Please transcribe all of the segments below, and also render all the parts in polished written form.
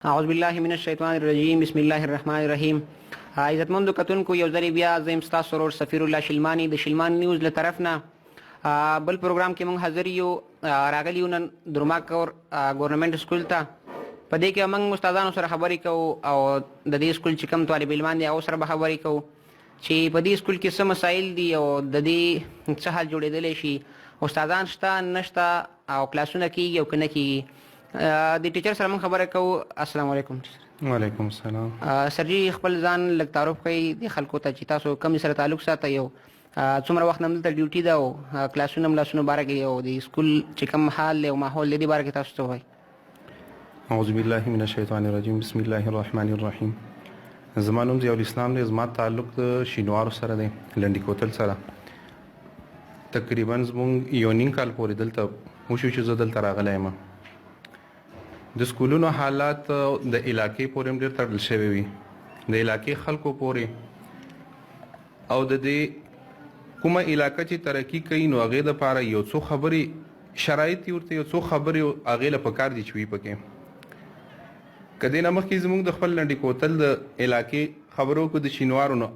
अऊज़ुबिल्लाहिमिनश्शैतानिर्रजीम बिस्मिल्लाहिर्रहमानिर्रहीम। इज़्ज़तमंदो कतुनको यौ ज़री बिया ज़िम स्ता सरोर सफ़ीरुल्लाह शिलमानी द शिलमानी न्यूज़ ले तरफ ना बल प्रोग्राम के मंग हाज़र यो रागली नन दुर्माक और गवर्नमेंट स्कूल था पदे के मंग उस्तादानो सर खबरी को और ददी स्कूल चिकम तालिब इल्मान दे और सर खबरी को ची पदी स्कूल के सम मसाइल दी और ददी सहल जोड़े दले शी उस्तादान शता नशता और क्लासुना की और कने की दी टीचर सर मंग खबर को अस्सलाम वालेकुम। वालेकुम सलाम। सर जी खपल जान लग तारुफ कई दी खलको ता चिता सो कम सर ताल्लुक साथ यो څومره وخت نمدل ته ډیوټي دا او کلاسونه ملاسونه باره کې او د سکول چې کوم حال او ماحول دی باره کې تاسو ته وایي. اعوذ بالله من الشیطان الرجیم بسم الله الرحمن الرحیم. زمانوم ضیاء الاسلام دی زما تعلق شینوار سره دی لنډی کوتل سره تقریبا زمونږ یو نیم کال پورې دلته وشو چې زه دلته راغلی یم. د سکولونو حالات د علاقې پورې هم ډېر تړل شوي وي د علاقې خلکو پورې او د دې کومه علاقه چې ترقی کوي نو هغې دپاره یو څو خبرې شرایط یې ورته یو څو خبرې هغې له پکار دي چې وي پکې. که دې نه مخکې زموږ د خپل لنډي کوتل د علاقې خبرو کو د شینوارو نه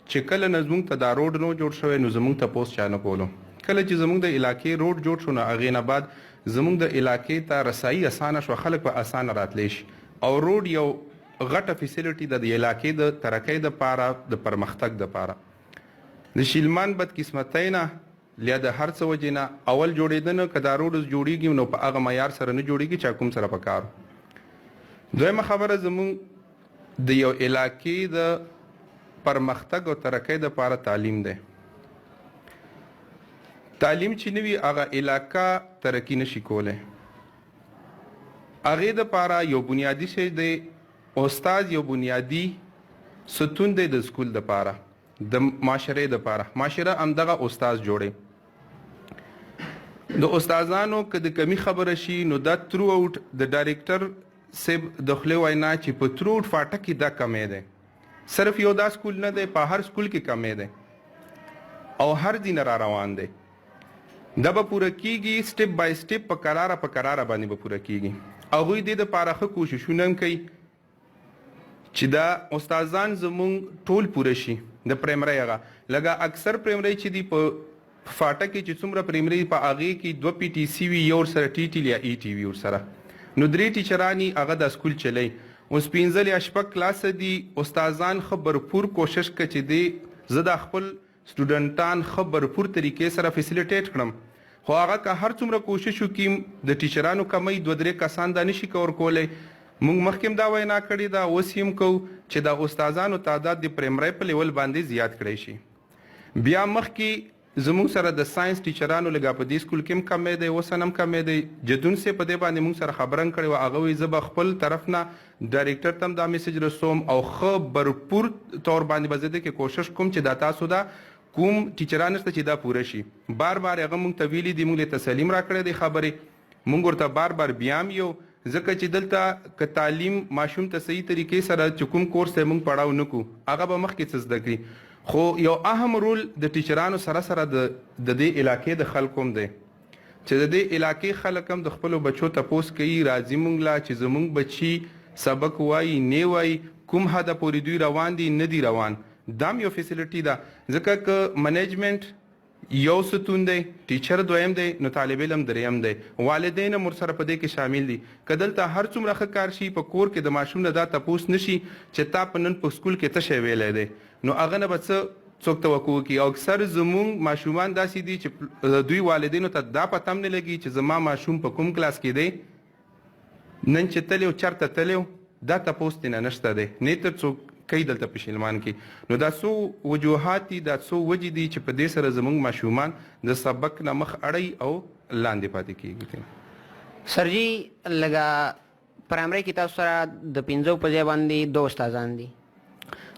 چې کله نه زموږ ته دا روډ نو جوړ شوی نو زموږ تپوس چا نه کولو. کله چې زموږ د علاقې روډ جوړ شو نو هغې نه بعد زموږ د علاقې ته رسایي اسانه شوه خلک په اسانه راتلی شي او روډ یو غټه فیسیلیټي ده د علاقې د ترقۍ دپاره د پرمختګ دپاره. د شیلمان بدقسمتۍ نه لیا د هر څه وجې نه اول جوړېده نه که دا روډ جوړېږي نو په هغه معیار سره نه جوړېږي چې کوم سره پکار. دویمه خبره زموږ د یو علاقې د پرمختګ او ترقۍ دپاره تعلیم دی. تعلیم چې نه وي هغه علاقه ترقي نشي کولی. هغې دپاره یو بنیادي شی دی استاد یو بنیادي ستون دی د سکول دپاره د معاشرې دپاره. معاشره همدغه استاد جوړي. د استادانو که د کمی خبره شي نو دا ترو اوټ د ډایرکټر صاحب د خولې وینا چې په ترو اوټ فاټک کې دا کمی دی. صرف یو دا سکول نه دی په هر سکول کې کمی دی او هر دین را روان دی. دا به پوره کیږي سټپ بای سټپ په قراره باندې به پوره کیږي. هغوی دې دپاره ښه کوششونه هم کوي چې دا استادان زمونږ ټول پوره شي. د پرایمرۍ هغه لکه اکثر پرایمرۍ چې دي په فاټک کې چې څومره پرایمرۍ په هغې کې 2 PTC وي یو ورسره ټي یا ET وي ورسره نو 3 ټیچرانې هغه د سکول چلی. اوس 15 یا 6 کلاسه دي استادان ښه برپور کوشش کوي چې دی زه د خپل سټوډنټان ښه برپور طریقې سره فیسیلیټیټ کړم خو هغه که هر څومره کوشش وکړي د ټیچرانو کمی 2-3 کسان دا نشي کور کولی. موږ مخکې دا وینا کړې ده اوس هم کوو چې د استادانو تعداد د پرایمرۍ په لیول باندې زیات کړی شي. بیا مخکې زموږ سره د ساینس ټیچرانو لږه په دې سکول کې هم کمی دی اوس هم کمی دی. جدون صاحب په دې باندې موږ سره خبره هم کړې وه هغه وایي زه به خپل طرف نه ډایرکټر ته هم دا میسج رسوم او ښه برپور طور باندې به زه دې کې کوشش کوم چې دا تاسو دا کوم ټیچران شته چې دا پوره شي. بار هغه موږ ته ویلي دي موږ له تسلیم راکړی دی خبرې موږ ورته بار بیا هم یو ځکه چې دلته که تعلیم ماشوم ته صحیح طریقې سره چې کوم کورس ته موږ پړاو نه کړو هغه به مخکې څه زده کړي. خو یو اهم رول د ټیچرانو سره د دې علاقې د خلکو هم دی چې د دې علاقې خلک هم د خپلو بچو تپوس کوي راځي موږ لا چې زموږ بچي سبق وایي نه وایي کوم حده پورې دوی روان دي نه دي روان. دا هم یو فیسیلیټي ده ځکه که منیجمنټ یو ستون دی ټیچر دویم دی نو طالب علم دریم دی والدین هم ورسره په دې کې شامل دي. که دلته هر څومره ښه کار شي په کور کې د ماشوم نه دا تپوس نشي چې تا په نن په سکول کې څه شی ویلی دی نو هغه نه به څوک توقع وکړي. او اکثر زموږ ماشومان داسې دي چې دوی والدینو ته دا پته هم نه لګي چې زما ماشوم په کوم کلاس کې دی نن چې تلی او چېرته تلی دا تپوس ترې نه نشته دی نه تر څوک کوي دلته په شیلمان کې. نو دا څو وجوهات دي دا څو وجې دي چې په دې سره زموږ ماشومان د سبق نه مخ اړوي او لاندې پاتې کېږي. سر جی لږه پرایمرۍ کې تاسو سره د 5 په ځای باندې 2 استادان دي.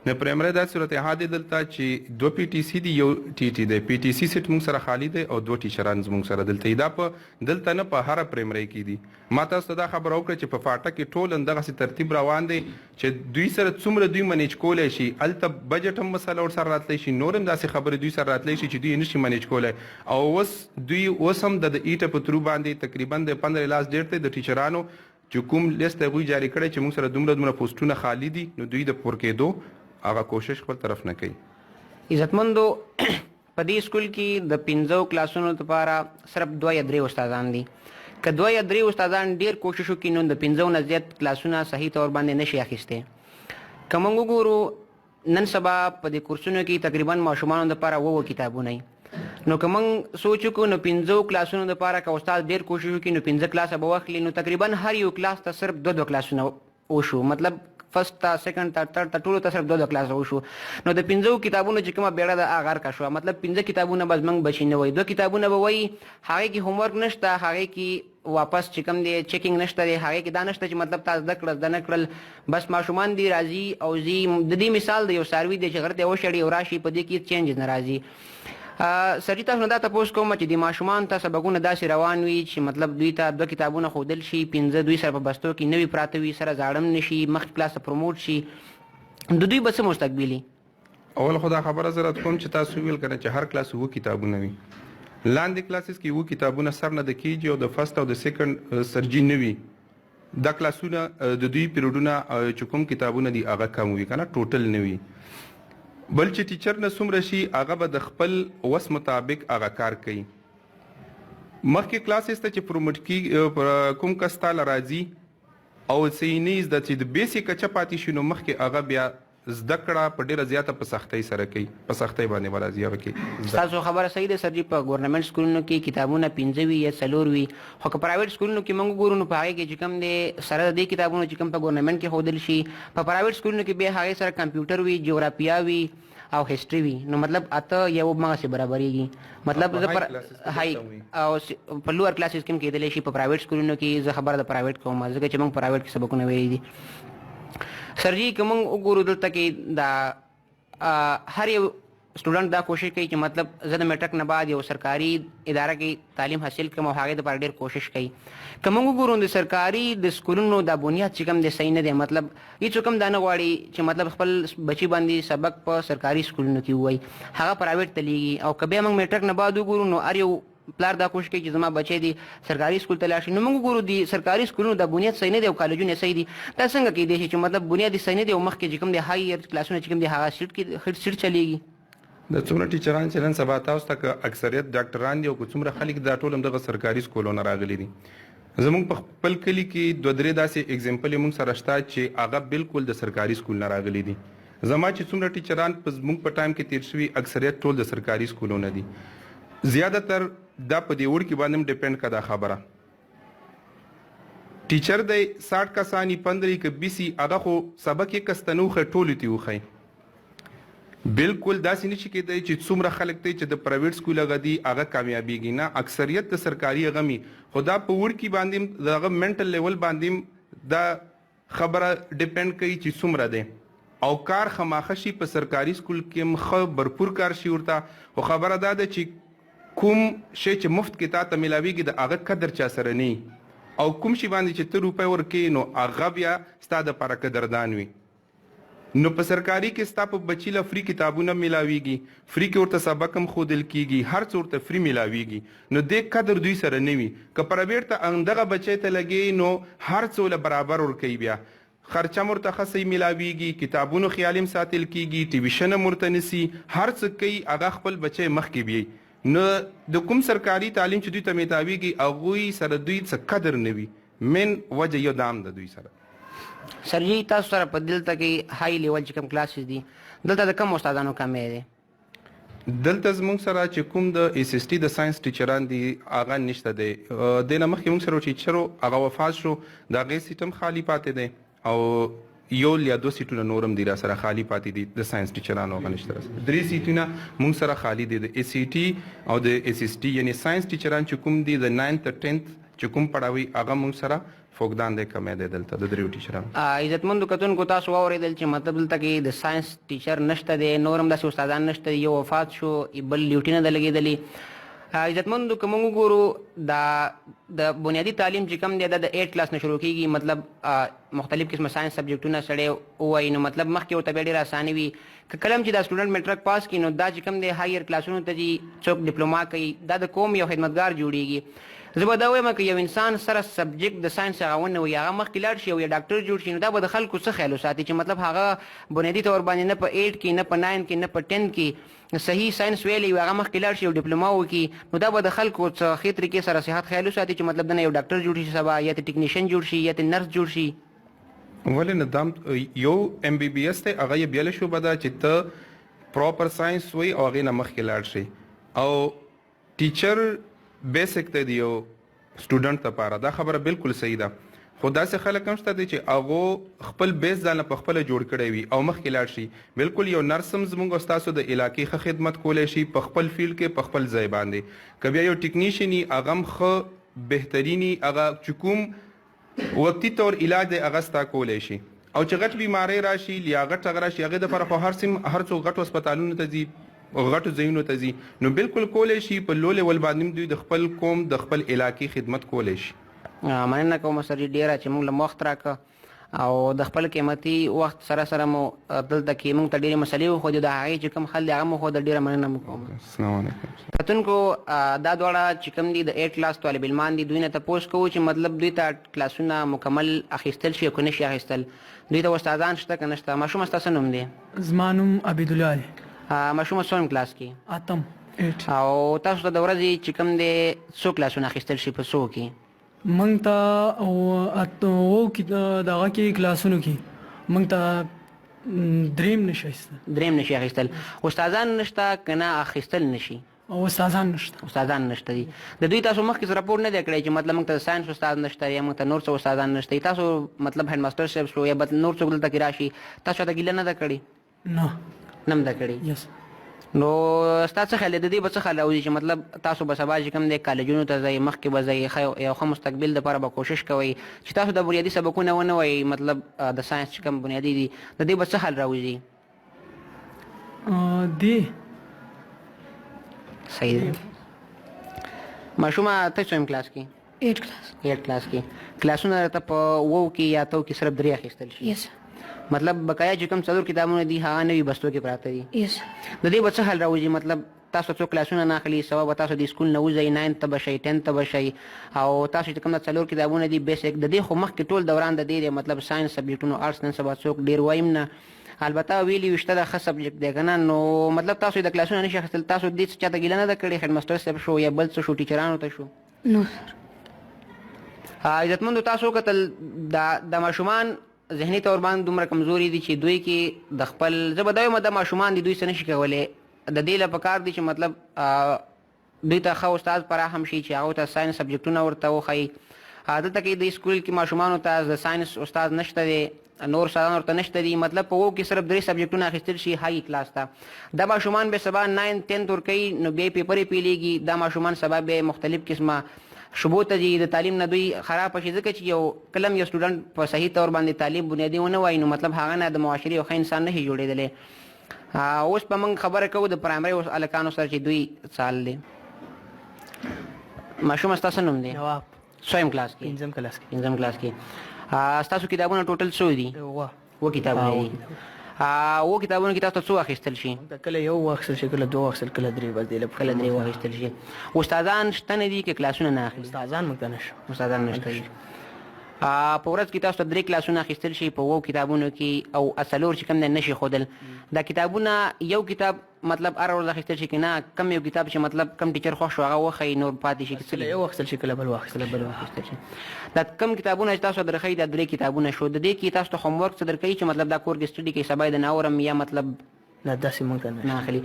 د پرایمرۍ دا صورتحال دی دلته چې 2 PTC دي یو TT دی. PTC سیټ موږ سره خالی دی او 2 ټیچران زموږ سره دلته دا په دلته نه په هره پرایمرۍ کې دي. ما تاسو ته دا خبره وکړه چې په فاټک کې ټول همدغسې ترتیب روان دی چې دوی سره څومره دوی منیج کولی شي هلته بجټ هم مسله ورسره راتلی شي نور هم داسې خبرې دوی سره راتلی شي چې دوی نشي منیج کولی. او اوس دوی اوس هم د ایټه په ترو باندې تقریبا د 15 لاس ډېر دی د ټیچرانو چې کوم لیست هغوی جاری کړی چې موږ سره دومره پوسټونه خالی دي نو دوی د پور کېدو هغه کوشش خپل طرف نه کوي. عزتمندو په دې سکول کې د 15 کلاسونو لپاره صرف 2 یا 3 استادان دي. که 2 یا 3 استادان ډیر کوشش وکړي نو د 15 نه زیات کلاسونه صحیح تور باندې نشي اخیسته. که موږ وګورو نن سبا په دې کورسونو کې تقریبا ماشومانو لپاره 2 کتابونه نو که موږ سوچ وکړو نو 15 کلاسونو لپاره که استاد ډیر کوشش وکړي نو 15 کلاسه به واخلي نو تقریبا هر یو کلاس ته صرف 2 کلاسونه وشو. مطلب فرست تا سیکنډ تا تھرد تا ټولو ته صرف 2 کلاس وشو. نو د 15 کتابونو چې کومه بیړه د اغار کا شو مطلب 15 کتابونه بس موږ بچی نه وای 2 کتابونه به وای هغه کې هوم ورک نشته هغه کې واپس چې کوم دی چیکینګ نشته دی هغه کې دا نشته چې مطلب تاسو د کړل د نکړل بس ماشومان دی راځي او زی د دې مثال دی یو ساروی دی چې غرته وشړي او راشي په دې کې چینج ناراضي. سړی تاسو نه دا تاسو کوم چې د ماشومان ته سبقونه داسې روان وي چې مطلب دوی ته 2 کتابونه خودل شي 15 دوی سره په بستو کې نوی پراته وي سره زاړم نشي مخ کلاس پروموټ شي د دوی بس مستقبلی. اول خدا خبره زرات کوم چې تاسو ویل کنه چې هر کلاس 2 کتابونه وي لاندې کلاسز کې 2 کتابونه سر نه د کیږي او د فرست او د سیکنډ سرجی نه وي دا کلاسونه د دوی پیریډونه چې کوم کتابونه دي هغه کم وي کنه ټوټل نه وي بل چې ټیچر نه څومره شي هغه به د خپل وس مطابق هغه کار کوي. مخکې کلاسز ته چې پروموټ کی کوم کس تعالی راځي او سینیز د چې د بیسیک چا پاتې شنو مخکې هغه بیا زده کړه په ډیره زیاته په سختۍ سره کوي په سختۍ باندې ورازي هغه کې. تاسو خبره صحیح ده سر جی په ګورنمنت سکولونو کې کتابونه 15 وي یا 4 وي خو که پرایویټ سکولونو کې موږ ګورو نو په هغه کې چې کوم دي سره د کتابونو چې کوم په ګورنمنت کې هودل شي په پرایویټ سکولونو کې به هغه سره کمپیوټر وي جغرافیا وي او هیستوري وي نو مطلب اته یو مغه سره برابرېږي مطلب زه پر هاي او په لوور کلاسز کې کېدل شي په پرایویټ سکولونو کې زه خبره د پرایویټ کوم ځکه چې موږ پرایویټ کې سبقونه ویلي دي. سر جی کوم وګورو دلته کې دا هر یو سټوډنټ دا کوشش کوي چې مطلب زه د میټرک نه بعد یو سرکاري اداره کې تعلیم حاصل کړم او هغه د پر ډیر کوشش کوي. کوم وګورو د سرکاري د سکولونو د بنیاد چې کوم د صحیح نه دی مطلب هیڅ کوم دا نه غواړي چې مطلب خپل بچي باندې سبق په سرکاري سکولونو کې وای هغه پرایویټ تلیږي او کبه موږ میټرک نه بعد وګورو نو ار یو پلار دا کوشش کوي چې زما بچی دی سرکاري سکول ته لاړ شي نو موږ ګورو دی سرکاري سکولونو د بنیاد صحیح نه دی او کالجونه صحیح دي دا څنګه کې دي چې مطلب بنیاد صحیح نه دی او مخکې چې کوم دی هایر کلاسونه چې کوم دی هغه سیټ کې سیټ چلیږي. د څومره ټیچران چې نن سبا تاسو ته اکثریت ډاکټران دي او څومره خلک دا ټول هم د سرکاري سکولونو راغلي دي. زموږ په خپل کلی کې 2-3 داسې اگزامپل موږ سره شته چې هغه بالکل د سرکاري سکول نه راغلي دي. زما چې څومره ټیچران په موږ په ټایم کې تیر شوي اکثریت ټول د سرکاري سکولونو دي. زیاده تر دا په دې وړ کې باندې ډیپند کړه خبره ټیچر د 60 کسانی 15 ک 20 هغه خو سبق یې کستنو خې ټول تی وخی بالکل داسې نشي کېدای چې څومره خلک ته چې د پرایویټ سکول غدي هغه کامیابیږي نه اکثریت د سرکاري غمي خدا په وړ کې باندې دغه منټل لیول باندې دا خبره ډیپند کوي چې څومره ده او کار خماخشي په سرکاري سکول کې مخ برپور کار شي ورته خو خبره ده چې کوم شی چې مفت کې تا ته ملاويږي د هغه قدر چا سره نه او کوم شی باندې چې 2 روپۍ ورکې نو هغه بیا ستاسو لپاره قدردان وي. نو په سرکاري کې ستاسو بچی له فری کتابونه ملاويږي فری کې ورته سبق هم خودل کیږي هر څه ورته فری ملاويږي نو د قدر دوی سره نه وي که پرایویټ ته اندغه بچی ته لګي نو هر څه له برابر ورکې بیا خرچه مرتخصي ملاويږي کتابونو خیالم ساتل کیږي ټیویشن مرتنسي هر څه کوي هغه خپل بچی مخ کې بي نو د کوم سرکاري تعلیم چې دوی ته میتاویږي هغه سره دوی څه قدر نه وي من وجه یو دام د دوی سره. سر جی تاسو سره په دلته کې هاي لیول چې کوم کلاسز دي دلته د کوم استادانو کمې دي دلته زموږ سره چې کوم د اس اس ټي د ساينس ټیچران دي هغه نشته دي د نه مخکې موږ سره ټیچرو هغه وفات شو دا غي سیستم خالی پاتې دي او یو یا 2 سیټونه نورم دي را سره خالی پاتې دي د ساينس ټیچرانو غنښت سره 3 سیټونه موږ سره خالی دي د اس سی ټي او د اس اس ټي یعنی ساينس ټیچران چې کوم دي د 9th 10th چې کوم پڑھاوي هغه موږ سره فوقدان د کمې ده دلته د دریو ټیچرانو. عزتمندو کتونکو تاسو اوریدل چې مطلب دلته کې د ساينس ټیچر نشته دي نورم د استادان نشته یو وفات شو بل ډیوټي نه لګیدلی عزتمندو کوم وګورو د بنیادی تعلیم چې کوم دی د 8 کلاس نه شروع کیږي مطلب مختلف قسم ساينس سبجیکټونه سره وای نو مطلب مخکې ورته ډیر اسانه وي کلم چې دا سټوډنټ میټرک پاس کینو دا چې کوم دی هایر کلاسونو ته چې څوک ډیپلوما کوي دا د قوم یو خدمتګار جوړیږي زه به دا وایم که یو انسان سره سبجیکټ د ساينس هغه ونه وي هغه مخکې لاړ شي او یو ډاکټر جوړ شي نو دا به د خلکو څه خیال وساتي چې مطلب هغه بنیادي طور باندې نه په 8 کې نه په 9 کې نه په 10 کې صحیح ساينس ویلی هغه مخکې لاړ شي او ډیپلوما وکړي نو دا به د خلکو څه ښې طریقې سره صحت خیال وساتي چې مطلب د یو ډاکټر جوړ شي سبا یا ټیکنیشن جوړ شي یا نرس جوړ شي. ولې نه دام یو ام بي بي اس ته هغه یې بیل شو بدا چې ته پراپر ساينس وي او هغه نه مخکې لاړ شي او ټیچر بیسیک ته دیو سټوډنټ لپاره دا خبره بالکل صحیح ده خو داسې خلک هم شته چې هغه خپل بیس ځان په خپل جوړ کړی وي او مخکې لاړ شي بالکل یو نرس هم زموږ استادو د علاقې ښه خدمت کولی شي په خپل فیلډ کې په خپل ځای باندې که بیا یو ټیکنیشن یي هغه هم ښه بهترینی هغه چې کوم وقتي طور علاج دی هغه ستا کولی شي او چې غټ بیماری راشي یا غټ هغه راشي هغې دپاره خو هر څو غټو هسپتالونو ته ځي غټو ځایونو ته ځي نو بالکل کولی شي په لو لیول باندې دوی د خپل قوم د خپل علاقې خدمت کولی شي. مننه کوم سر ډیره چې موږ له وخت راکړه او د خپل قیمتي وخت سره سره مو دلته کې موږ ته ډېرې مسلې وښودې د هغې چې کوم حل دی هغه مو ښوده ډېره مننه مو کوم. السلام علیکم. کتونکو دا دواړه چې کوم دي د 8 کلاس طالب علمان دي دوی نه تپوس کوو چې مطلب دوی ته کلاسونه مکمل اخیستل شي که نه شي اخیستل دوی ته استادان شته که نشته. ماشوم ستاسو نوم دی؟ زما نوم عبیدالله دی. ماشوم څوم کلاس کې؟ اتم 8. او تاسو ته د ورځې چې کوم دی څو کلاسونه اخیستل شي په څو کې؟ موږ ته دغه کې کلاسونو کې موږ ته دریم نشي اخیستل. استادان نشته که نه اخیستل نشي؟ او استادان نشته دي. د دوی تاسو مخکې راپور نه دی کړی چې مطلب موږ ته ساينس استاد نشته یا موږ ته نور څه استادان نشته تاسو مطلب هډ ماستر صاحب شو یا بل نور څوک دلته کې راشي تاسو ته ګیله نه ده کړې؟ نه ده کړې. یس. نو ستاسو خیال د دې به څه خیال راوځي چې مطلب تاسو به سبا چې کوم دی کالجونو ته ځئ مخکې به ځئ یو ښه مستقبل دپاره به کوشش کوئ چې تاسو د بنیادي سبقونه ونه وایئ مطلب د ساینس چې کوم بنیادي دي د دې به څه حل راوځي؟ صحیح دی. ماشومه ته څوم کلاس کې؟ 8 کلاس کې. کلاسونه راته په 9 کې یا 8 کې صرف 3 اخیستل شي؟ یس. مطلب بقایا چې کوم څلور کتابونه دي هغه نوي بستو کې پراته دي؟ یس. د دې به څه حل راوځي مطلب تاسو څو کلاسونه نه اخلي سبا به تاسو د سکول نه وځئ 9 ته به شئ 10 ته به شئ او تاسو چې کوم د څلور کتابونه دي بیسیک د دې خو مخکې ټول دوران د دې مطلب ساينس سبجیکټونو آرټس نن سبا څوک ډېر وایم نه البته ویلي وشته د ښه سبجیکټ دی که نه نو مطلب تاسو د کلاسونه نشي اخیستل تاسو دې څه چاته ګیله نه ده کړې هیډ ماسټر صاحب شو یا بل څه شو ټیچرانو ته شو؟ نو عزتمندو تاسو کتل د ماشومان ذهني طور باندې دومره کمزوري دي چې دوی کې د خپل زه به دا وایم د ماشومان دي دوی څه نشي کولی د دې له پکار دي چې مطلب دوی ته ښه استاد فراهم شي چې هغو ته ساینس سبجیکټونه ورته وښایي. دلته کې د سکول کې ماشومانو ته د ساینس استاد نشته دی نور استادان ورته نشته دي مطلب په 9 کې صرف 3 سبجیکټونه اخیستل شي هاي کلاس ته دا ماشومان به سبا 9 10 ورکوي نو بیا پیپر یې پیلیږي دا ماشومان سبا به مختلف قسمه شبو ته دي د تعلیم نه دوی خراب شي ځکه چې یو کلم یو سټوډنټ په صحیح طور باندې تعلیم بنیادي ونه وایي نو مطلب هغه نه د معاشري یو ښه انسان نه شي جوړېدلی. اوس به موږ خبره کوو د پرایمري هلکانو سره چې دوی څال دی. ماشوم ستاسو نوم دی؟ جواب. څویم کلاس کې؟ 5م کلاس کې. 5م کلاس کې. ستاسو کتابونه ټوټل څو دي؟ 9 کتابونه دي. 9 کتابونه کې تاسو څو اخیستل شي؟ کله یو واخیستل شي کله 2 واخیستل کله 3 بس دی کله 3 واخیستل شي. استادان شته نه دي که کلاسونه نه اخلي؟ استادان موږ ته نشته. استادان نشته دي. په ورځ کې تاسو 3 کلاسونه اخیستل شي په 9 کتابونو کې او اصلور چې کوم نه شي ښودل دا کتابونه یو کتاب مطلب هر ورځ اخیستل شي که نه کم یو کتاب چې مطلب کم ټیچر خوښ شو هغه وښایي نور پاتې شي کله یو واخیستل شي کله بل واخیستل شي. دا کم کتابونه چې تاسو درښیي دا 3 کتابونه شو د دې کې تاسو ته هوم ورک څه درکوي چې مطلب دا کور کې سټډي کوي سبا یې د ناورم یا مطلب نه داسې موږ ته نه اخلي.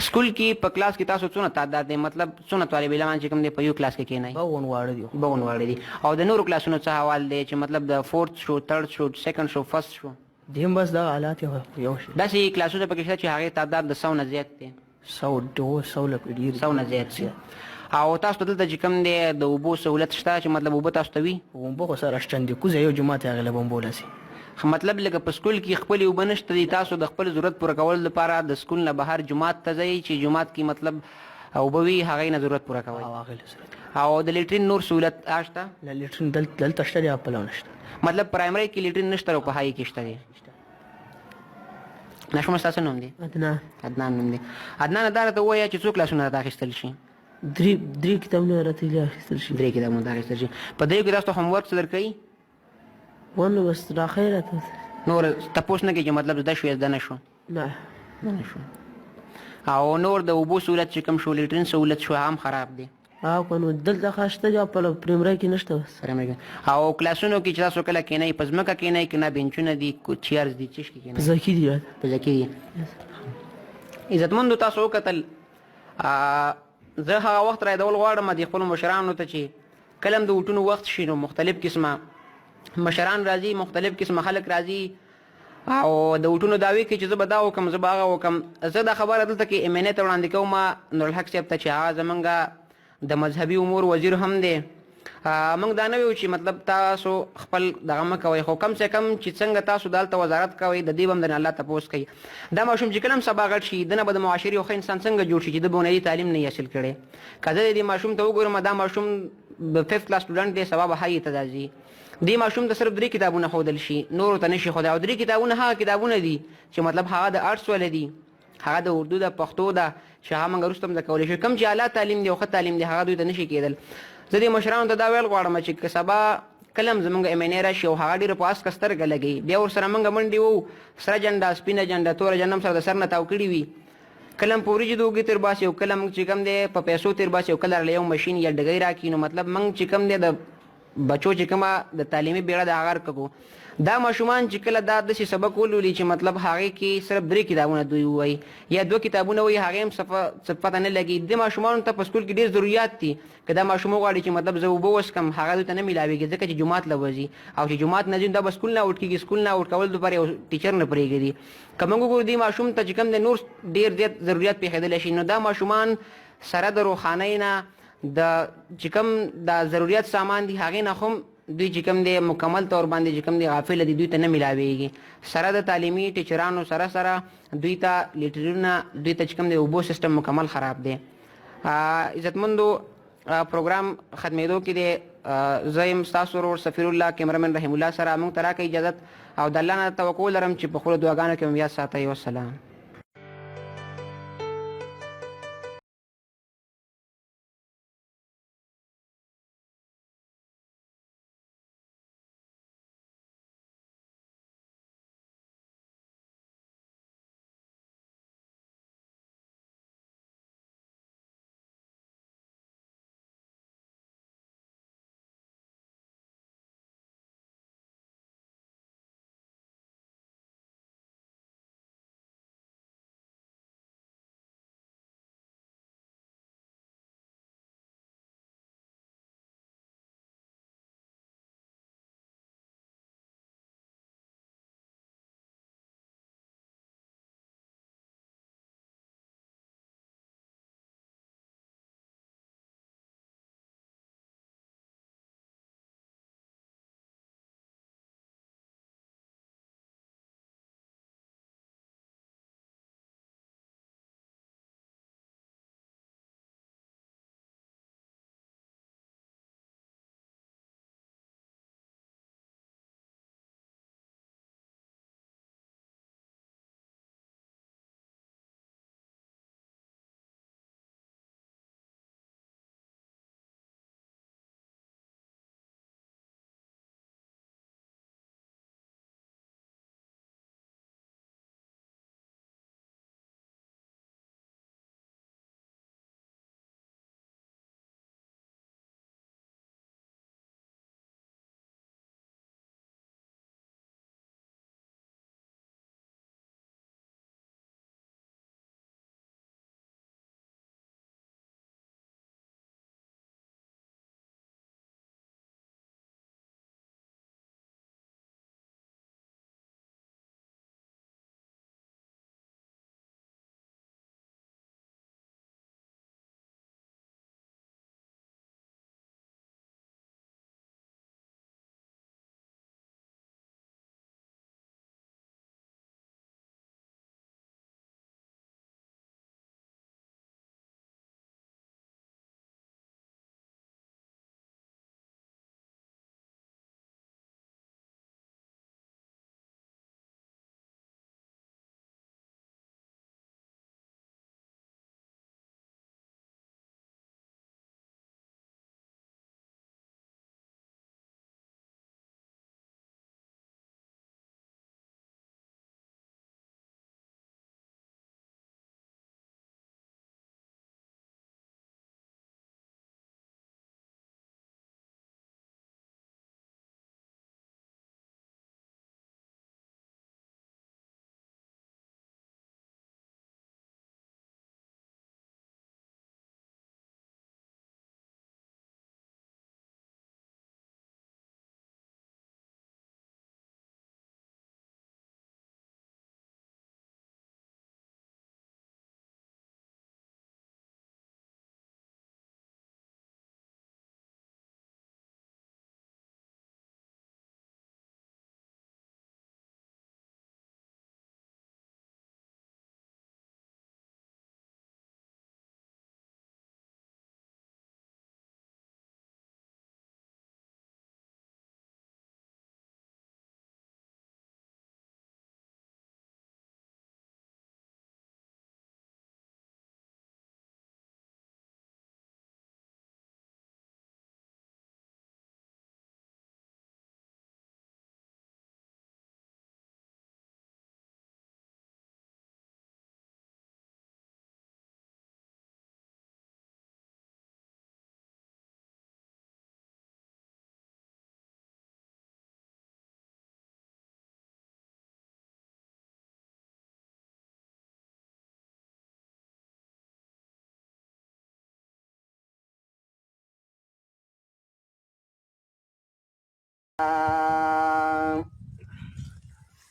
سکول کې په کلاس کې تاسو څونه تعداد دی مطلب څونه طالب علمان چې کوم دی په یو کلاس کې کېنئ؟ 52 واړه دي. او د نورو کلاسونو څه حوال دی چې مطلب د 4th شو 3rd شو 2nd شو 1st شو؟ دیم بس دا حالات یو شي داسې کلاسونه پکې شته چې هغې تعداد د 100 نه زیات دی. 100 لکه ډېر 100 نه زیات دی. او تاسو ته دلته چې کوم دی د اوبو سهولت شته چې مطلب اوبه تاسو ته وي؟ اوبه خو سره شته دي کوزه یو جومات هغې له به اوبه ولسي مطلب لکه په سکول کې خپلې اوبه نشته دي تاسو د خپل ضرورت پوره کولو لپاره د سکول نه بهر جومات ته ځئ چې جومات کې مطلب اوبه وي هغې نه ضرورت پوره کوئ او د لیټرین نور سهولت شته؟ لیټرین دلته شته دی او پلو نشته مطلب پرایمري کې لیټرین نشته او په هاي کې شته دی. ماشوم ستاسو نوم دی؟ عدنان نوم دی. عدنان دا راته ووایه چې څو کلاسونه راته اخیستل شي؟ درې کتابونه راته اخیستل شي. 3 کتابونه دا اخیستل شي. په دې کې تاسو ته هوم ورک څه درکوي؟ ونه بس راخی راته. نور تپوس نه کوي چې مطلب زده شو یا زده نه شو؟ نه. نه شو. او نور د اوبو سهولت چې کوم شو، لیټرین سهولت شو، هم خراب دی. که نو دلته ښه شته دی، په پریمرۍ کې نشته بس. او کلاسونو کې چې تاسو کله کېنئ په ځمکه کېنئ که نه بینچونه دي چیرز دي څه شي کې کېنئ؟ په ځکي دي راته. په ځکي دي. عزتمندو تاسو وکتل زه هغه وخت رایدول غواړم د خپلو مشرانو ته چې کله هم د وټونو وخت شي نو مختلف قسمه مشران راځي، مختلف قسمه خلک راځي او د وټونو دعوی کوي چې زه به دا وکم زه به هغه وکم. زه دا خبره دلته کې امنیه ته وړاندې کوم نورالحق صاحب ته چې هغه زمونږ د مذهبي امور وزیر هم دی. موږ دا نه ویو چې مطلب تاسو خپل دغه مه کوئ، خو کم سے کم چې څنګه تاسو دلته وزارت کوئ د دې به هم د الله تپوس کوي. دا ماشوم چې کله هم سبا غټ شي دنه به د معاشري یو ښه انسان څنګه جوړ شي چې د بنیادي تعلیم نه حاصل کړي. که زه دې ماشوم ته وګورم دا ماشوم 5th کلاس سټوډنټ دی، سبا به هاي ته ځي. دې ماشوم ته صرف 3 کتابونه ښودل شي، نورو ته نشي ښودلی. او 3 کتابونه هغه کتابونه دي چې مطلب هغه د آرټس ولې دي، هغه د اردو د پښتو ده چې هغه موږ وروسته هم زده کولی شو. کوم چې اعلی تعلیم دی او ښه تعلیم دی هغه دوی ته نشي کېدل. زه دې مشرانو ته دا ویل غواړم چې که سبا کله هم زموږ امنیه راشي او هغه ډېره په اسکه سترګه لګوي، بیا ورسره موږ منډې وو، سره جنډه سپینه جنډه توره جنډه هم سره د سر نه تاو کړي وي، کله هم په وریجو د اوږې تېر باسي او کله موږ چې کوم دی په پیسو تېر باسي او کله راله یو مشین یا ډګۍ راکړي. نو مطلب موږ چې کوم دی د بچو چې کومه د تعلیمي بیړه د هغه رکړو. دا ماشومان چې کله دا داسې سبق ولولي چې مطلب هغې کې صرف 3 کتابونه دوی ووایي یا 2 کتابونه وایي هغې هم څه پته نه لګي. دې ماشومانو ته په سکول کې ډېر ضرورت دي. که دا ماشوم وغواړي چې مطلب زه اوبه وڅښم هغه دوی ته نه میلاویږي ځکه چې جومات له وځي او چې جومات نه ځي دا به سکول نه آوټ کېږي. سکول نه آوټ کول دپاره یو ټیچر نه پرېږدي. که موږ وګورو دې ماشوم ته چې کوم دی نور ډېر زیات ضرورت پېښېدلی شي نو دا ماشومان سره د روښانۍ نه د چې کوم دا ضرورت سامان دي هغې نه هم دوی چې کوم دی مکمل طور باندې چې کوم دی غافل دي دوی ته نه میلاویږي. سره د تعلیمي ټیچرانو سره دوی ته لیټرونه دوی ته چې کوم دی اوبو سیستم مکمل خراب دی. عزتمندو پروګرام ختمېدو کې دی زه یم ستاسو ورور سفیر الله کیمرمن رحیم الله سره موږ ته راکړئ اجازت او د الله نه توقع لرم چې په خپلو دعاګانو کې مو یاد ساتئ. والسلام.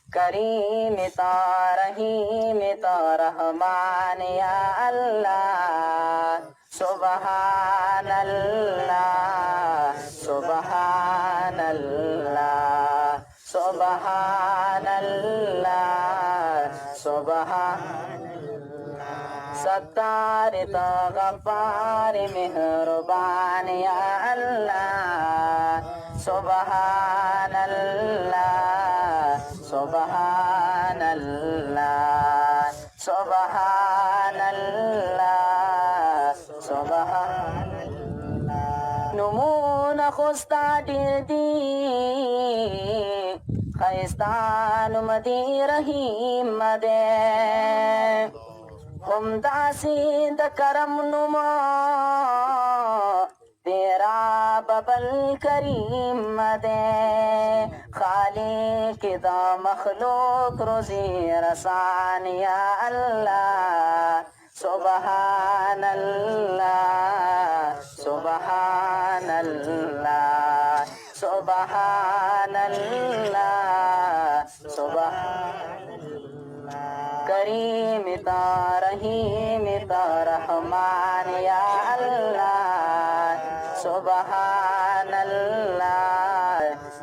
करीम ता रहीम ता रहमान या अल्लाह सुबहान अल्लाह सुबहान अल्लाह सुबहान अल्लाह सुबहान सत्तार ता गफ्फार मेहरबान या अल्लाह सुबहान अल्लाह सुबहान अल्लाह सुबहान अल्लाह सुबहान नमून खुस्ता दी खैस्तान मदी रहीम मदे हम दासीद करम नुमा तेरा बबल करीम मदे खाली किदा मखलूक रोजी रसान या अल्लाह सुबहान अल्लाह सुबहान अल्लाह सुबहान अल्लाह सुबहान करीम ता रहीम ता रहमान या अल्लाह सुबहान अल्लाह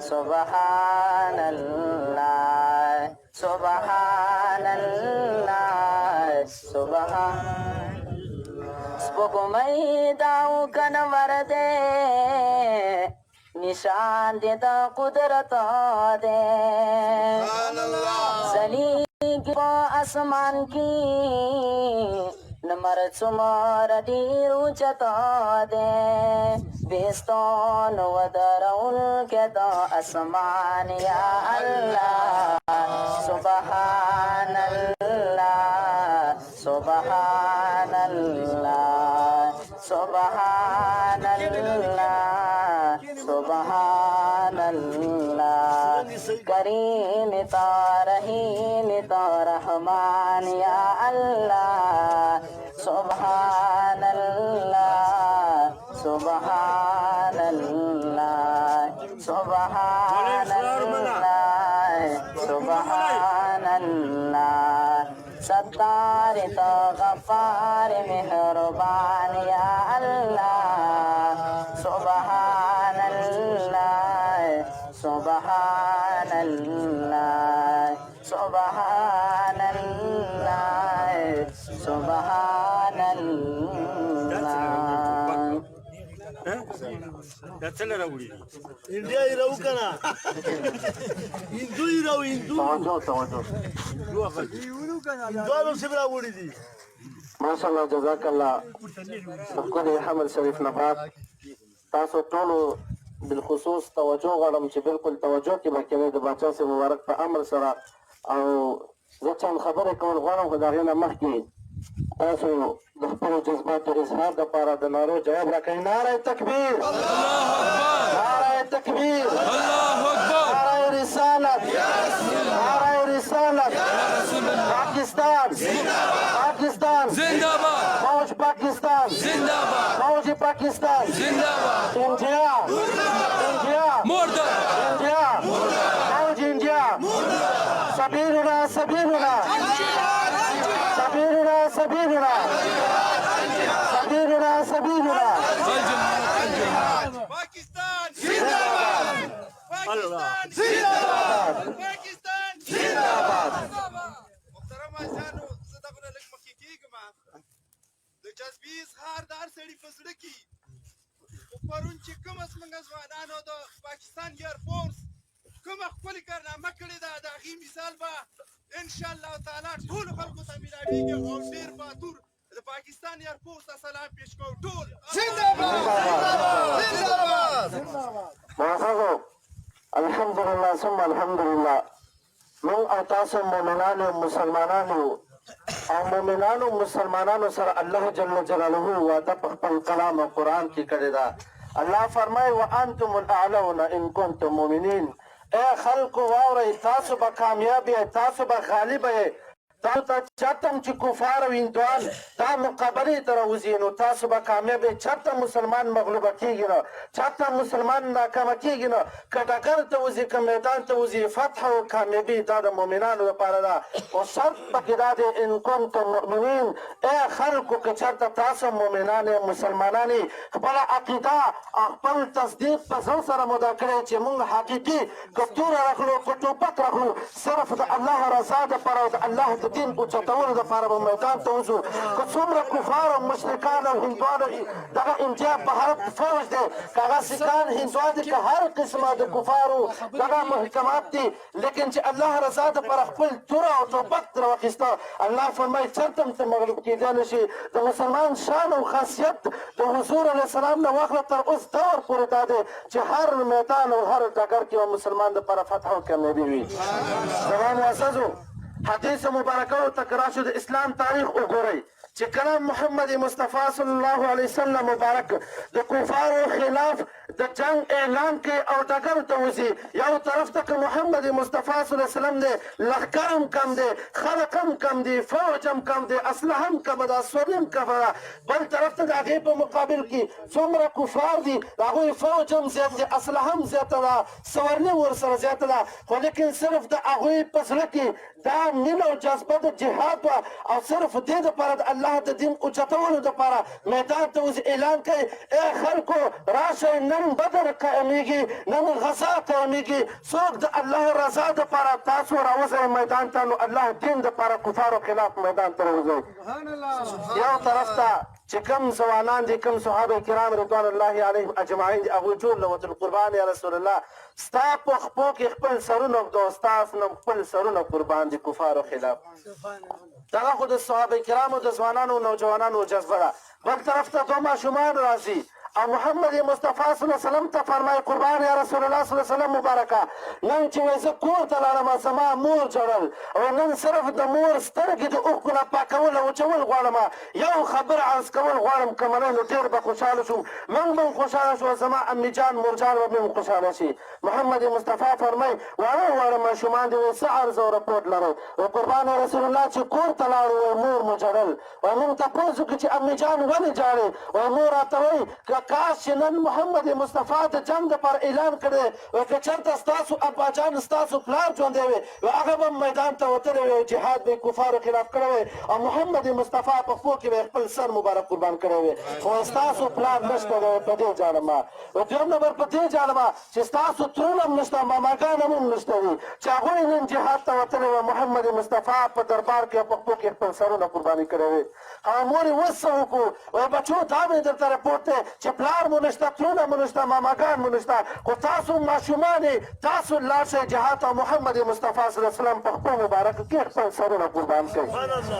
सुबहान अल्लाह सुबहान अल्लाह सुबहान स्पुगुमई दाऊ कनवर दे निशान दे दा कुदरत दे सली आसमान की नमर चुमार डीरू चता दे बेस्तौन वदरउन के दा आसमान या अल्लाह सुबहान अल्लाह सुबहान अल्लाह सुबहान अल्लाह सुबहान अल्लाह करीम ता रहीम ता रहमान या अल्लाह सुबहान अल्लाह सुबहान अल्लाह सुबहान अल्लाह सुबहान अल्लाह सत्तार ता गफ्फार मेहरबान या अल्लाह सुबहान अल्लाह सुबहान अल्लाह सुबहान अल्लाह सुबहान अल्लाह इंडिया ही रहू का ना हिंदू ही रहू हिंदू हिंदू सिबरा उड़ी थी माशाल्लाह जज़ाकल्लाह सबको दे हमल शरीफ नबात तासो टोलो बिलखुसूस तवज्जो غواړم چې بالکل توجه کې مکه د بچا سي مبارک په امر سره او زه چند خبره کول غواړم خو دا غنه مخکې تاسو د خپل جذباتو اظهار لپاره د نارو جواب راکړئ نعره تکبیر نعره تکبیر نعره رسالت نعره رسالت पाकिस्तान पाकिस्तान जिंदाबाद फौज पाकिस्तान जिंदाबाद फौज पाकिस्तान जिंदाबाद इंडिया इंडिया मुर्दा इंडिया फौज इंडिया सबीरुना सबीरुना सबीरुना सबीरुना सबीरुना सबीरुना पाकिस्तान जिंदाबाद पाकिस्तान जिंदाबाद पाकिस्तान जिंदाबाद محترم ازانو صدقنا لك مخکې کېږم د جذبې اظهاردار سړي په زړه کې خو پرون چې کومه زموږ ځوانانو د پاکستان ایرفورس کومه ښکلې کارنامه کړې ده د هغې مثال به انشاءالله تعالی ټولو خلکو ته میلاډېږي او ډېر بهادر د پاکستان ایرفورس ته سلام پیش کوو ټول موافقو الحمدلله ثم الحمدلله من او تاسو مؤمنانو مسلمانانو او مؤمنانو مسلمانانو سره الله جل جلاله وعده په خپل کلام او قران کې کړی دا الله فرمایي وانتم الاعلون ان كنتم مؤمنين اے خلق واورئ تاسو به کامیاب یې تاسو به غالب یې تاسو ته چاته هم چې کفار او هندوان دا مقابلې ته راوځي نو تاسو به کامیاب یې. چاته مسلمان مغلوبه کېږي نه، چاته مسلمان ناکامه کېږي نه. که ډګر ته وځي که میدان ته وځي، فتح او کامیابي دا د مؤمنانو لپاره ده. او شرط پکې دا دی ان کنتم مؤمنین، ای خلکو که چېرته تاسو مؤمنان یې مسلمانان یې، خپله عقیده خپل تصدیق په زړه سره مدا کړی چې موږ حقیقي که توره راخلو که ټوپک راخلو صرف د الله رضا دپاره او د الله د دین اوچتولو دپاره به میدان ته وځو. که څومره کفار او مشرکان او هندوان دغه انډیا په هر فوج دی، که هغه سیکان هندوان دي، که هر قسمه د کفارو دغه محکمات دي، لیکن چې الله رضا دپاره خپل توره او ټوپک ترې واخیسته، الله فرمایي چېرته هم ته مغلوب کېدی نه شي. د مسلمان شان او خاصیت د حضور علیه السلام نه واخله تر اوس دور پورې دا دی چې هر میدان او هر ډګر کې به مسلمان دپاره فتح او کامیابي وي. زما معززو، حدیث مبارکه او تکرار شو د اسلام تاریخ وګورئ چې کله محمد مصطفی صلی الله علیه وسلم مبارک د کفارو خلاف د جنگ اعلان کوي او ډګر ته وځي، یو طرف ته که محمد مصطفی صلی الله علیه وسلم دی، لښکر هم کم دی، خلق هم کم دی، فوج هم کم دی، اسلحه هم کمه ده، سوري هم کمه ده. بل طرف ته د هغې په مقابل کې څومره کفار دي، د هغوی فوج هم زیات دی، اسلحه هم زیاته ده، سورني ورسره زیاته ده، خو لیکن صرف د هغوی په زړه کې دا مینه او جذبه د جهاد وه او صرف دې دپاره د الله د دین اوچتولو دپاره میدان ته وځي، اعلان کوي ای خلکو راشئ، نن بدر قایمیږي، نن غزا قایمیږي. څوک د الله رضا دپاره تاسو راوځئ میدان ته، نو الله دین دپاره کفارو خلاف میدان ته راوځئ. یو طرف ته چې کوم ځوانان دي، کوم صحابه کرام رضوان الله علیهم اجمعین دي، هغوی ټول له القربان یا رسول الله ستا په خپو کې خپل سرونه ږدو، ستاسو نه خپل سرونه قربان دي کفارو خلاف. دغه خو د صحابه کرامو د ځوانانو او نوجوانانو جذبه ده. بل طرف ته دوه ماشومان راځي او محمد مصطفی صلی الله علیه وسلم ته فرمایي قربان یا رسول الله صلی الله علیه وسلم مبارکه، نن چې وایي زه کور ته لاړم زما مور ژړل او نن صرف د مور سترګې د اوښکو نه پاکول او وچول غواړم. یو خبر عرض کول غواړم که منئ نو ډېر به خوشحاله شو، موږ به هم خوشحاله شو، زما امي جان مور جان به هم خوشحاله شي. محمد مصطفی فرمایي واړه واړه ماشومان دي، وایي څه عرض او رپورټ لرئ؟ و قربان رسول الله چې کور ته لاړو وایي مور مو ژړل، وایي موږ تپوس وکړو چې امي جان ولې ژاړې؟ وایي مور راته وایي کاش چې نن محمد مصطفی د جنګ دپاره اعلان کړی وایي که چېرته ستاسو اباجان ستاسو پلار ژوندی وي وایي هغه به میدان ته وتلی وي او جهاد به یې کفارو خلاف کړی وی او محمد مصطفی په خپو کې به یې خپل سر مبارک قربان کړی وي. خو ستاسو پلار نشته دی، په دې جاړم. دویم نمبر په دې جاړم چې ستاسو ترونه هم نشته، ماماګان هم نشته وي چې هغوی نن جهاد ته وتلی وي. محمد مصطفی په دربار کې په خپو کې خپل سرونه قرباني کړی وي. هغه مور یې اوس څه وکړو؟ وایي بچو دا مې درته رپورټ دی چې پلار مو نشته، ترونه مو نشته، ماماګان مو نشته، خو تاسو ماشومان یې، تاسو لاړ شئ جهاد ته. محمد مصطفی صلی الله علیه وسلم په خپل مبارکو کې خپل سرونه قربان کړي.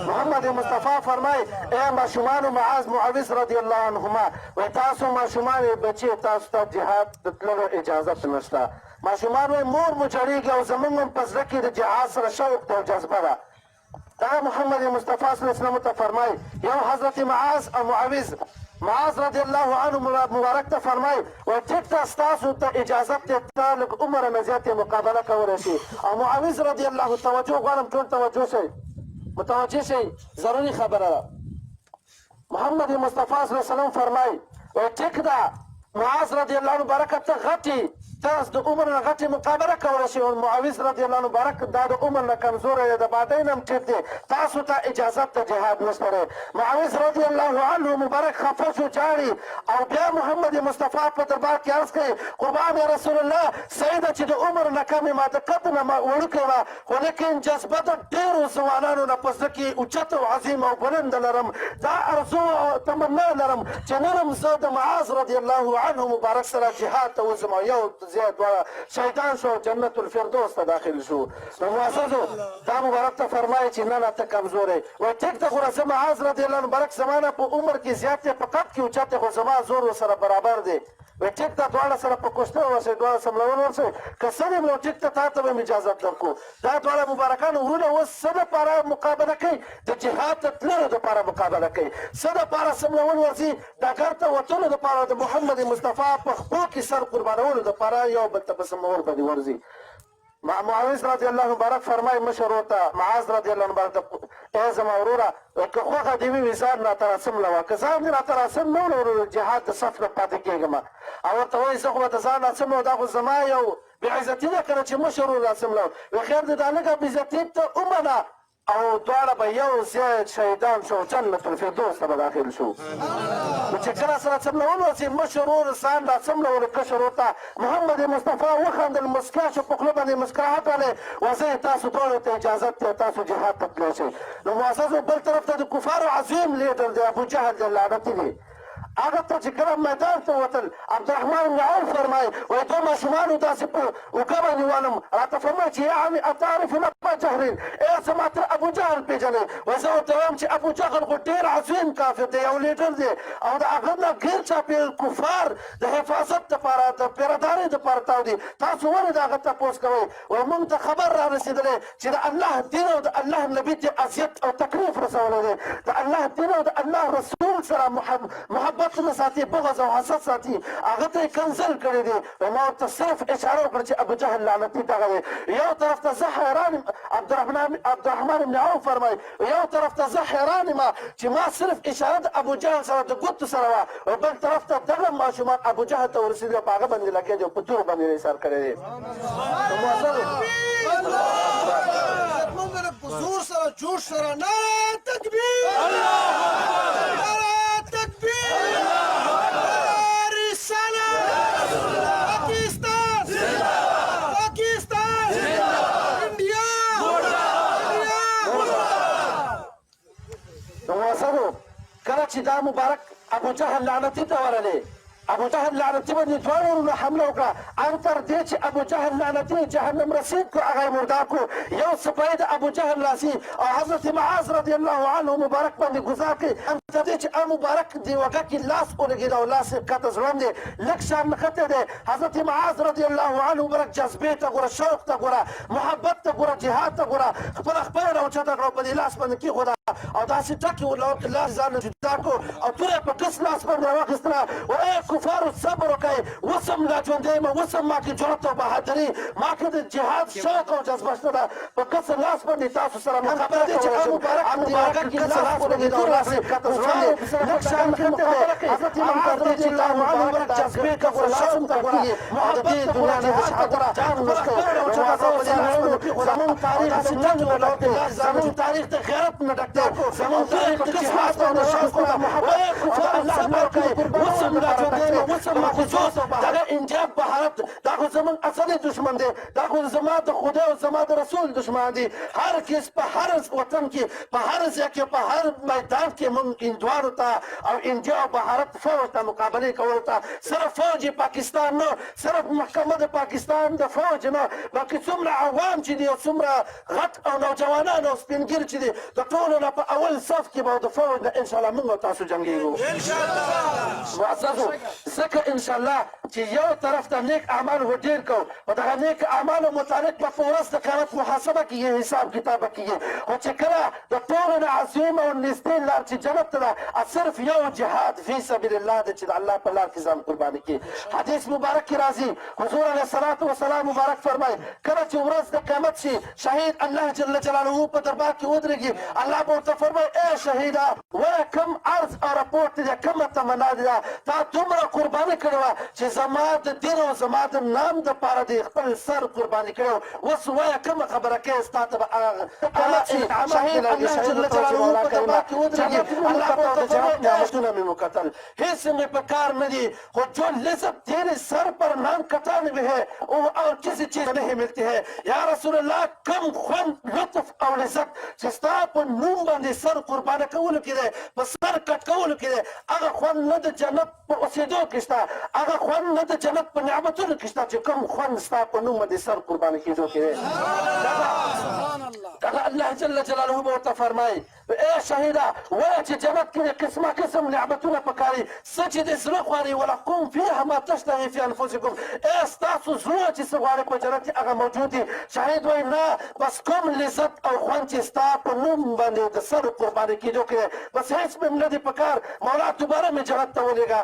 محمد مصطفی فرمایي ای ماشومانو، معاذ معاوض رضی الله عنهما وایي تاسو ماشومان یې بچې، تاسو ته جهاد ته تللو اجازت نشته. ماشومان وایي مور مو جړېږي او زموږ هم په زړه کې د جهاد سره شوق دی او جذبه ده. دا محمد مصطفی صلی الله علیه وسلم ته فرمایي. یو حضرت معاذ او معاوض، معاذ رضی الله عنه مبارک ته فرمایي وایي ټیک ته ستاسو ته اجازت دی ته لږ عمره نه زیاتې مقابله کولی شي. او معاوض رضی الله، توجه غواړم ټول توجه شئ، متوجه شئ، ضروري خبره ده. محمد مصطفی صلی الله علیه وسلم فرمایي وایي ټیک ده معاذ رضی الله عنه مبارکه ته غټې، تاسو د عمر نه غټې مقابله کولی شئ. او معاوض رضی الله عنه مبارک دا د عمر نه کمزوری دی، د بادۍ نه هم ټیټ دی، تاسو ته اجازت د جهاد نشته دی. معاوض رضی الله عنه مبارک خفه شو، جاړي او بیا محمد مصطفی په دربار کې عرض کوي قربان یا رسول الله، صحیح ده چې د عمر نه کم ما د قد نه وړوکی وه، خو لیکن جذبه د ډېرو ځوانانو نه په زړه کې اوچت او عظیم او بلنده لرم. دا ارزو او تمنا لرم چې نن هم زه د معاذ رضی الله عنه مبارک سره جهاد ته وځم او یو زیات دواړه شهیدان شو، جنت الفردوس ته داخل شو. نو معززو دا مبارک ته فرمایي چې نه نه ته کمزوری وایي ټیک ته خو زه معاذ رضی الله عنه مبارک زما نه په عمر کې زیات دی، په قد کې اوچت دی، خو زما زور ورسره برابر دی. وایي ټیک ته دواړه سره په کشته ورسئ، دواړه سملول ورسئ، که څه دې نو ټیک ته تا ته به م اجازت درکړو. دا دواړه مبارکان ورونه اوس څه دپاره مقابله کوي؟ د جهاد ته تللو دپاره مقابله کوي. څه دپاره سملول ورځي؟ ډګر ته وتلو دپاره، د محمد مصطفی په خپو کې سر قربانولو دپاره یو بل ته په سمول باندې ورځي. معاوض رضی الله مبارک فرمایي مشر ورته معاذ رضی الله مبارک ته ای زما وروره که خوښه دې وي ځان راته راسم لوه که ځان دې راته راسم نه وړو جهاد د صف نه پاتې کېږم او ورته وایي زه خو به د ځان راسم لوم دا خو زما یو بېعزتي ده که نه چې مشر ور راسم لوم وی خیر دې دا لږه بېعزتي ته ومنه او دواړه به یو ځای شهیدان شو جنت الفردوس ته به داخل شو نو چې کله سره څملولو چې مشر ورور ځان را څملولو کشر ورته محمد مصطفی وخندل مسکا شو په خوله باندې مسکراحت راغلی وزه تاسو ټولو ته اجازت دی تاسو جهاد ته تللی شئ نو معززو بل طرف ته د کفارو عظیم لیډر دی ابوجهل دی لعنتي دی هغه ته چې کله میدان ته وتل عبدالرحمن بن عوف فرمایي وایي دوه ماشومانو داسې په اوږه باندې ولم راته فرمایي چې یا عمي اتعرف ابا جهل ای زما ته ابوجهل پېژنې وایي زه ورته وایم چې ابوجهل خو ډېر عظیم کافر دی یو لیډر دی او د هغه نه ګیر چاپېر کفار د حفاظت دپاره د پیرهدارۍ دپاره تاودي تاسو ولې د هغه تپوس کوئ وایي موږ ته خبر را رسېدلی چې د الله دین او د الله نبي ته اذیت او تکلیف رسولی دی د الله دین او د الله رسول سره محبت نه ساتي بغض او حسد ساتي هغه ته یې کنسل کړی دی ما ورته صرف اشاره وکړه چې ابوجهل لعنتي دغه دی یو طرف ته زه حیران یم عبدالرحمن بن عوف فرمایي یو طرف ته زه حیران یم چې ما صرف اشاره د ابوجهل سره د ګوتو سره وه او بل طرف ته دغه ماشومان ابوجهل ته ورسېدي او په هغه باندې لګیا دي او په تورو باندې یې ایثار کړی دی زور سره جوش سره نعره تکبیر نعره تکبیر کله چې دا مبارک ابوجهل لعنتي ته ورغلی ابوجهل لعنتي باندې دواړو ورونو حمله وکړه ان تر دې چې ابوجهل لعنتي جهنم رسید کړو هغه یې مردار کړو یو سپی د ابوجهل لاسي او حضرت معاذ رضی الله عنه مبارک باندې ګزار کړي ان تر دې چې مبارک دی وګه کې لاس ولګېد او لاس یې کته ځوړند دی لږ شان نښتی دی حضرت معاذ رضی الله عنه مبارک جذبې ته ګوره شوق ته ګوره محبت ته ګوره جهاد ته ګوره خپله خپله راوچته کړه او په دې لاس باندې کېښوده او داسې ټکې ورله لاس ځان نه جدا کړو او توره یې په کس لاس باندې راواخېستله و ای کفارو صبر وکئ اوس هم لا ژوندی یم اوس هم ما کې جرأت او بهادري ما کې د جهاد شوق او جذبه شته ده په کس لاس باندې تاسو سره خبره دی چې مبارک کې کس لاس ولګېد او لاس یې کته ژوند دی لږ شان نښتی دی حضرت معاذ رضی الله عنه مبارک جذبې ته ګوره شوق ته ګوره محبت ته ګوره جهاد ته ګوره جان نښتی زمونږ تاریخ د جنګ نه ډک دی زمونږ تاریخ د غیرت نه ډک دی زمونږ تاریخ د جهاد باندې شوق او محبت الله برکړي اوس هم لا ژوندی یم اوس هم مخصوص دغه انجاب بهارت دا خو زمونږ اصلي دشمن دی دا خو زما د خدای او زما د رسول دشمن دی هر کس په هر وطن کې په هر ځای کې په هر میدان کې موږ هندوانو ته او انجاب بهارت فوج ته مقابلې کولو ته صرف فوج پاکستان نه صرف محکمه د پاکستان د فوج نه بلکې څومره عوام چې دي او څومره غټ او نوجوانان او سپین ګیر چې دي د ټولو نه په اول صف کې به د فوج نه انشاءالله موږ او تاسو جنګېږو معززو ځکه انشاءالله چې یو طرف ته نیک اعمال و ډېر کوو په دغه نیک اعمالو متعلق به په ورځ د قیامت محاسبه کیږي حساب کتاب به کیږي خو چې کله د ټولو نه عظیم او نږدې لار چې جنت ته ده صرف یو جهاد فی سبیل الله دی چې د الله په لار کې ځان قرباني کړي حدیث مبارک کې راځي حضور علیه الصلاة وسلام مبارک فرمایي کله چې ورځ د قیامت شي شهید الله جل جلاله په دربار کې ودرېږي الله به ورته فرمایي ای شهیده وایه کوم عرض او رپورټ دی کومه تمنا دی تا دومره قرباني کړې وه چې زما د دین او زما د نام دپاره دې خپل سر قرباني کړی و اوس وایه کومه خبره کوې ستا ته به شهید الله جل جلاله په دربار کې ودرېږي الله به ورته فرمایي نعمتونه مې وکتل هیڅ مې په کار نه دي خو جو لذت تیرے سر پر نام کٹانے میں ہے اور کسی چیز نہیں ملتی ہے یا رسول اللہ کم خوند لطف او لذت چې ستا په نوم باندې سر قربانه کولو کې دی په سر کټ کولو کې دی هغه خوند نه د جنت په اوسېدو کې شته هغه خوند نه د جنت په نعمتونو کې شته چې کوم خوند ستا په نوم باندې سر قربانه کېدو کې دی دغه الله جل جلاله به ورته فرمایي اے شهیدا وایه چې جنت کې قسمه قسم نعمتونه پکاري څه چې د زړه غواړي ولکم فیها ما تشتهي فی انفسکم ای ستاسو زړه چې څه غواړي په جنت کې هغه موجود دي. شهید وایي نه بس کوم لذت او خوند چې ستا په نوم باندې د سر قرباني کېدو کې دی بس هېڅ مې نه دی پکار. مولا دوباره مې جنت ته ولېږه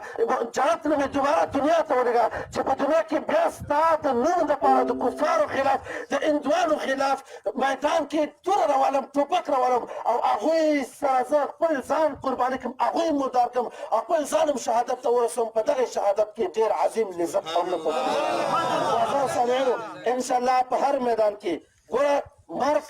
جنت نه مې دوباره دنیا ته ولېږه چې په دنیا کې بیا ستا د نوم دپاره د کفارو خلاف د هندوانو خلاف میدان کې توره راولم ټوپک راولم او هغوی سره زه خپل ځان قرباني کړم هغوی مردار کړم او خپل ځان هم شهادت ته ورسوم. په دغه شهادت کې ډېر عظیم لذت او نفس معزز سامعینو انشاءالله په هر میدان کې ګوره مرګ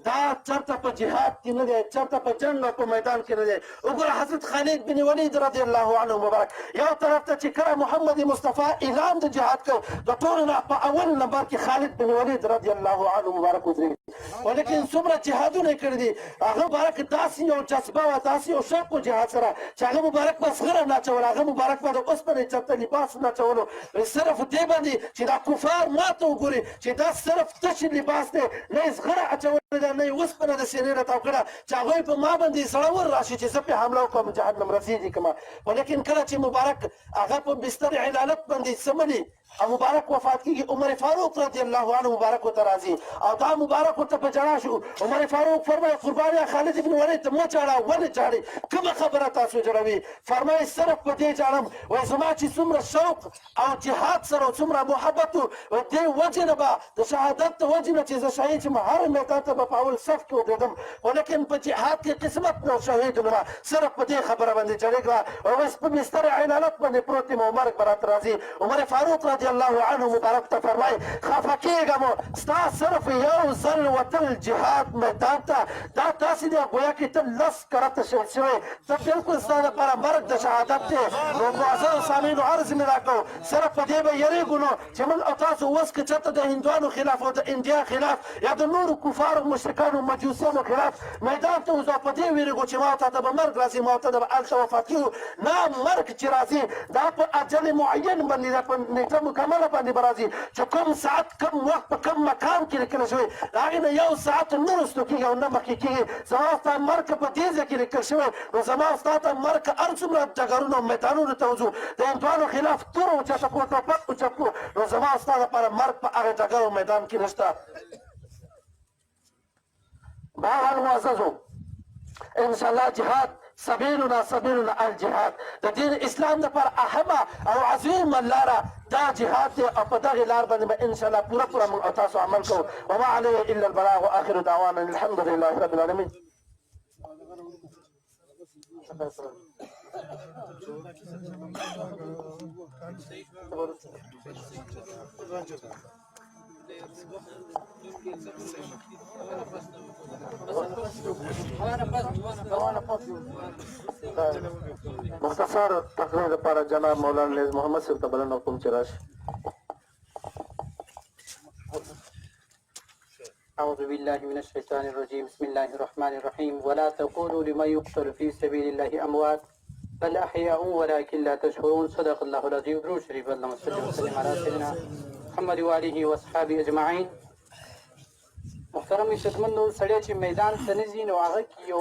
دا چرته په جهاد کې نه دی چرته په جنګ او په میدان کې نه دی. وګوره حضرت خالد بن ولید رضی الله عنه مبارک یو طرف ته چې کله محمد مصطفی اعلان د جهاد کړ د ټولو نه په اول نمبر کې خالد بن ولید رضی الله عنه مبارک ودرېد. ولیکن څومره جهادونه یې کړي دي هغه مبارک داسې یو جذبه وه داسې یو شوق و جهاد سره چې هغه مبارک به زغره نه اچول هغه مبارک به د اوسپنې چرته لباس نه اچولو صرف دې باندې چې دا کفار ماته وګوري چې دا صرف تش لباس دی نه یې زغره اچولې ده نه یې اوسپنه د سینې نه تاو کړه چې هغوی په ما باندې زړور راشي چې زه پرې حمله وکړم جهنم رسېږي کړمه. ولیکن کله چې مبارک هغه په بستر علالت باندې سملي او مبارک وفات کیږي عمر فاروق رضی الله عنه مبارک ورته راځي او دا مبارک ورته په ژړا شو. عمر فاروق فرمایي قربانیه خالد بن ولید ته مه ژاړه ولې ژاړې کومه خبره تاسو ژړوي. فرمایي صرف په دې ژاړم وایي زما چې څومره شوق او جهاد سره څومره محبت و دې وجې نه به د شهادت د وجې نه چې زه شهید شم هر میدان ته به په اول صف کې ودرېدم ولیکن په جهاد کې قسمت نه شهید نه صرف په دې خبره باندې ژړېږه او اوس په بستر علالت باندې پروت یم او مرګ به راته راځي. عمر فاروق رضی الله عنه مبارک ته فرمایي خفه کېږم ستا صرف یو ځل وتل جهاد میدان ته دا داسې دی ګویا کې ته لس کرته شهید شوی ته بلکل ستا دپاره مرګ د شهادت دی. نو معززو سامعینو عرض مې راکړو صرف په دې به یېرېږو نو چې موږ او تاسو اوس که چېرته د هندوانو خلاف او د انډیا خلاف یا د نورو کفارو مشرکانو مجوسیانو خلاف میدان ته وځو په دې وېرېږو چې ما ته به مرګ راځي ما ته به هلته وفات کېږو. نه مرګ چې راځي دا په اجل معین باندې ده په نیټه مکمله باندې به راځي چې کوم ساعت کوم وخت په کوم مکان کې لیکل شوی د هغې نه یو ساعت نه وروستو کېږي او نه مخکې کېږي. زما ستا مرګ په دې ځای کې لیکل شوی نو زما ستا ته مرګ هر څومره ډګرونو او میدانونو ته وځو د هندوانو خلاف توره اوچته کړو ټوپک اوچت کړو نو زما ستا لپاره مرګ په هغه ډګر او میدان کې نشته. بهرحال معززو انشاءالله جهاد سبیلنا الجهاد د دین اسلام لپاره اهمه او عظیمه لاره دا جهاد دی او په دغې لار باندې به انشاءالله پوره موږ او تاسو عمل کوو. وما علیه الا البلاغ واخر دعوانا الحمد لله رب العالمین. مختصر تقریر لپاره جناب مولانا نیز محمد صاحب ته بلنه کوم چې راشي. أعوذ بالله من الشيطان الرجيم بسم الله الرحمن الرحيم ولا تقولوا لمن يقتل في سبيل الله أموات بل أحياء ولكن لا تشعرون صدق الله العظيم. درود شریف اللهم صل وسلم على سيدنا محمد وآله وأصحابه أجمعين. محترم عزتمندو سړی چې میدان ته نه ځي نو هغه کې یو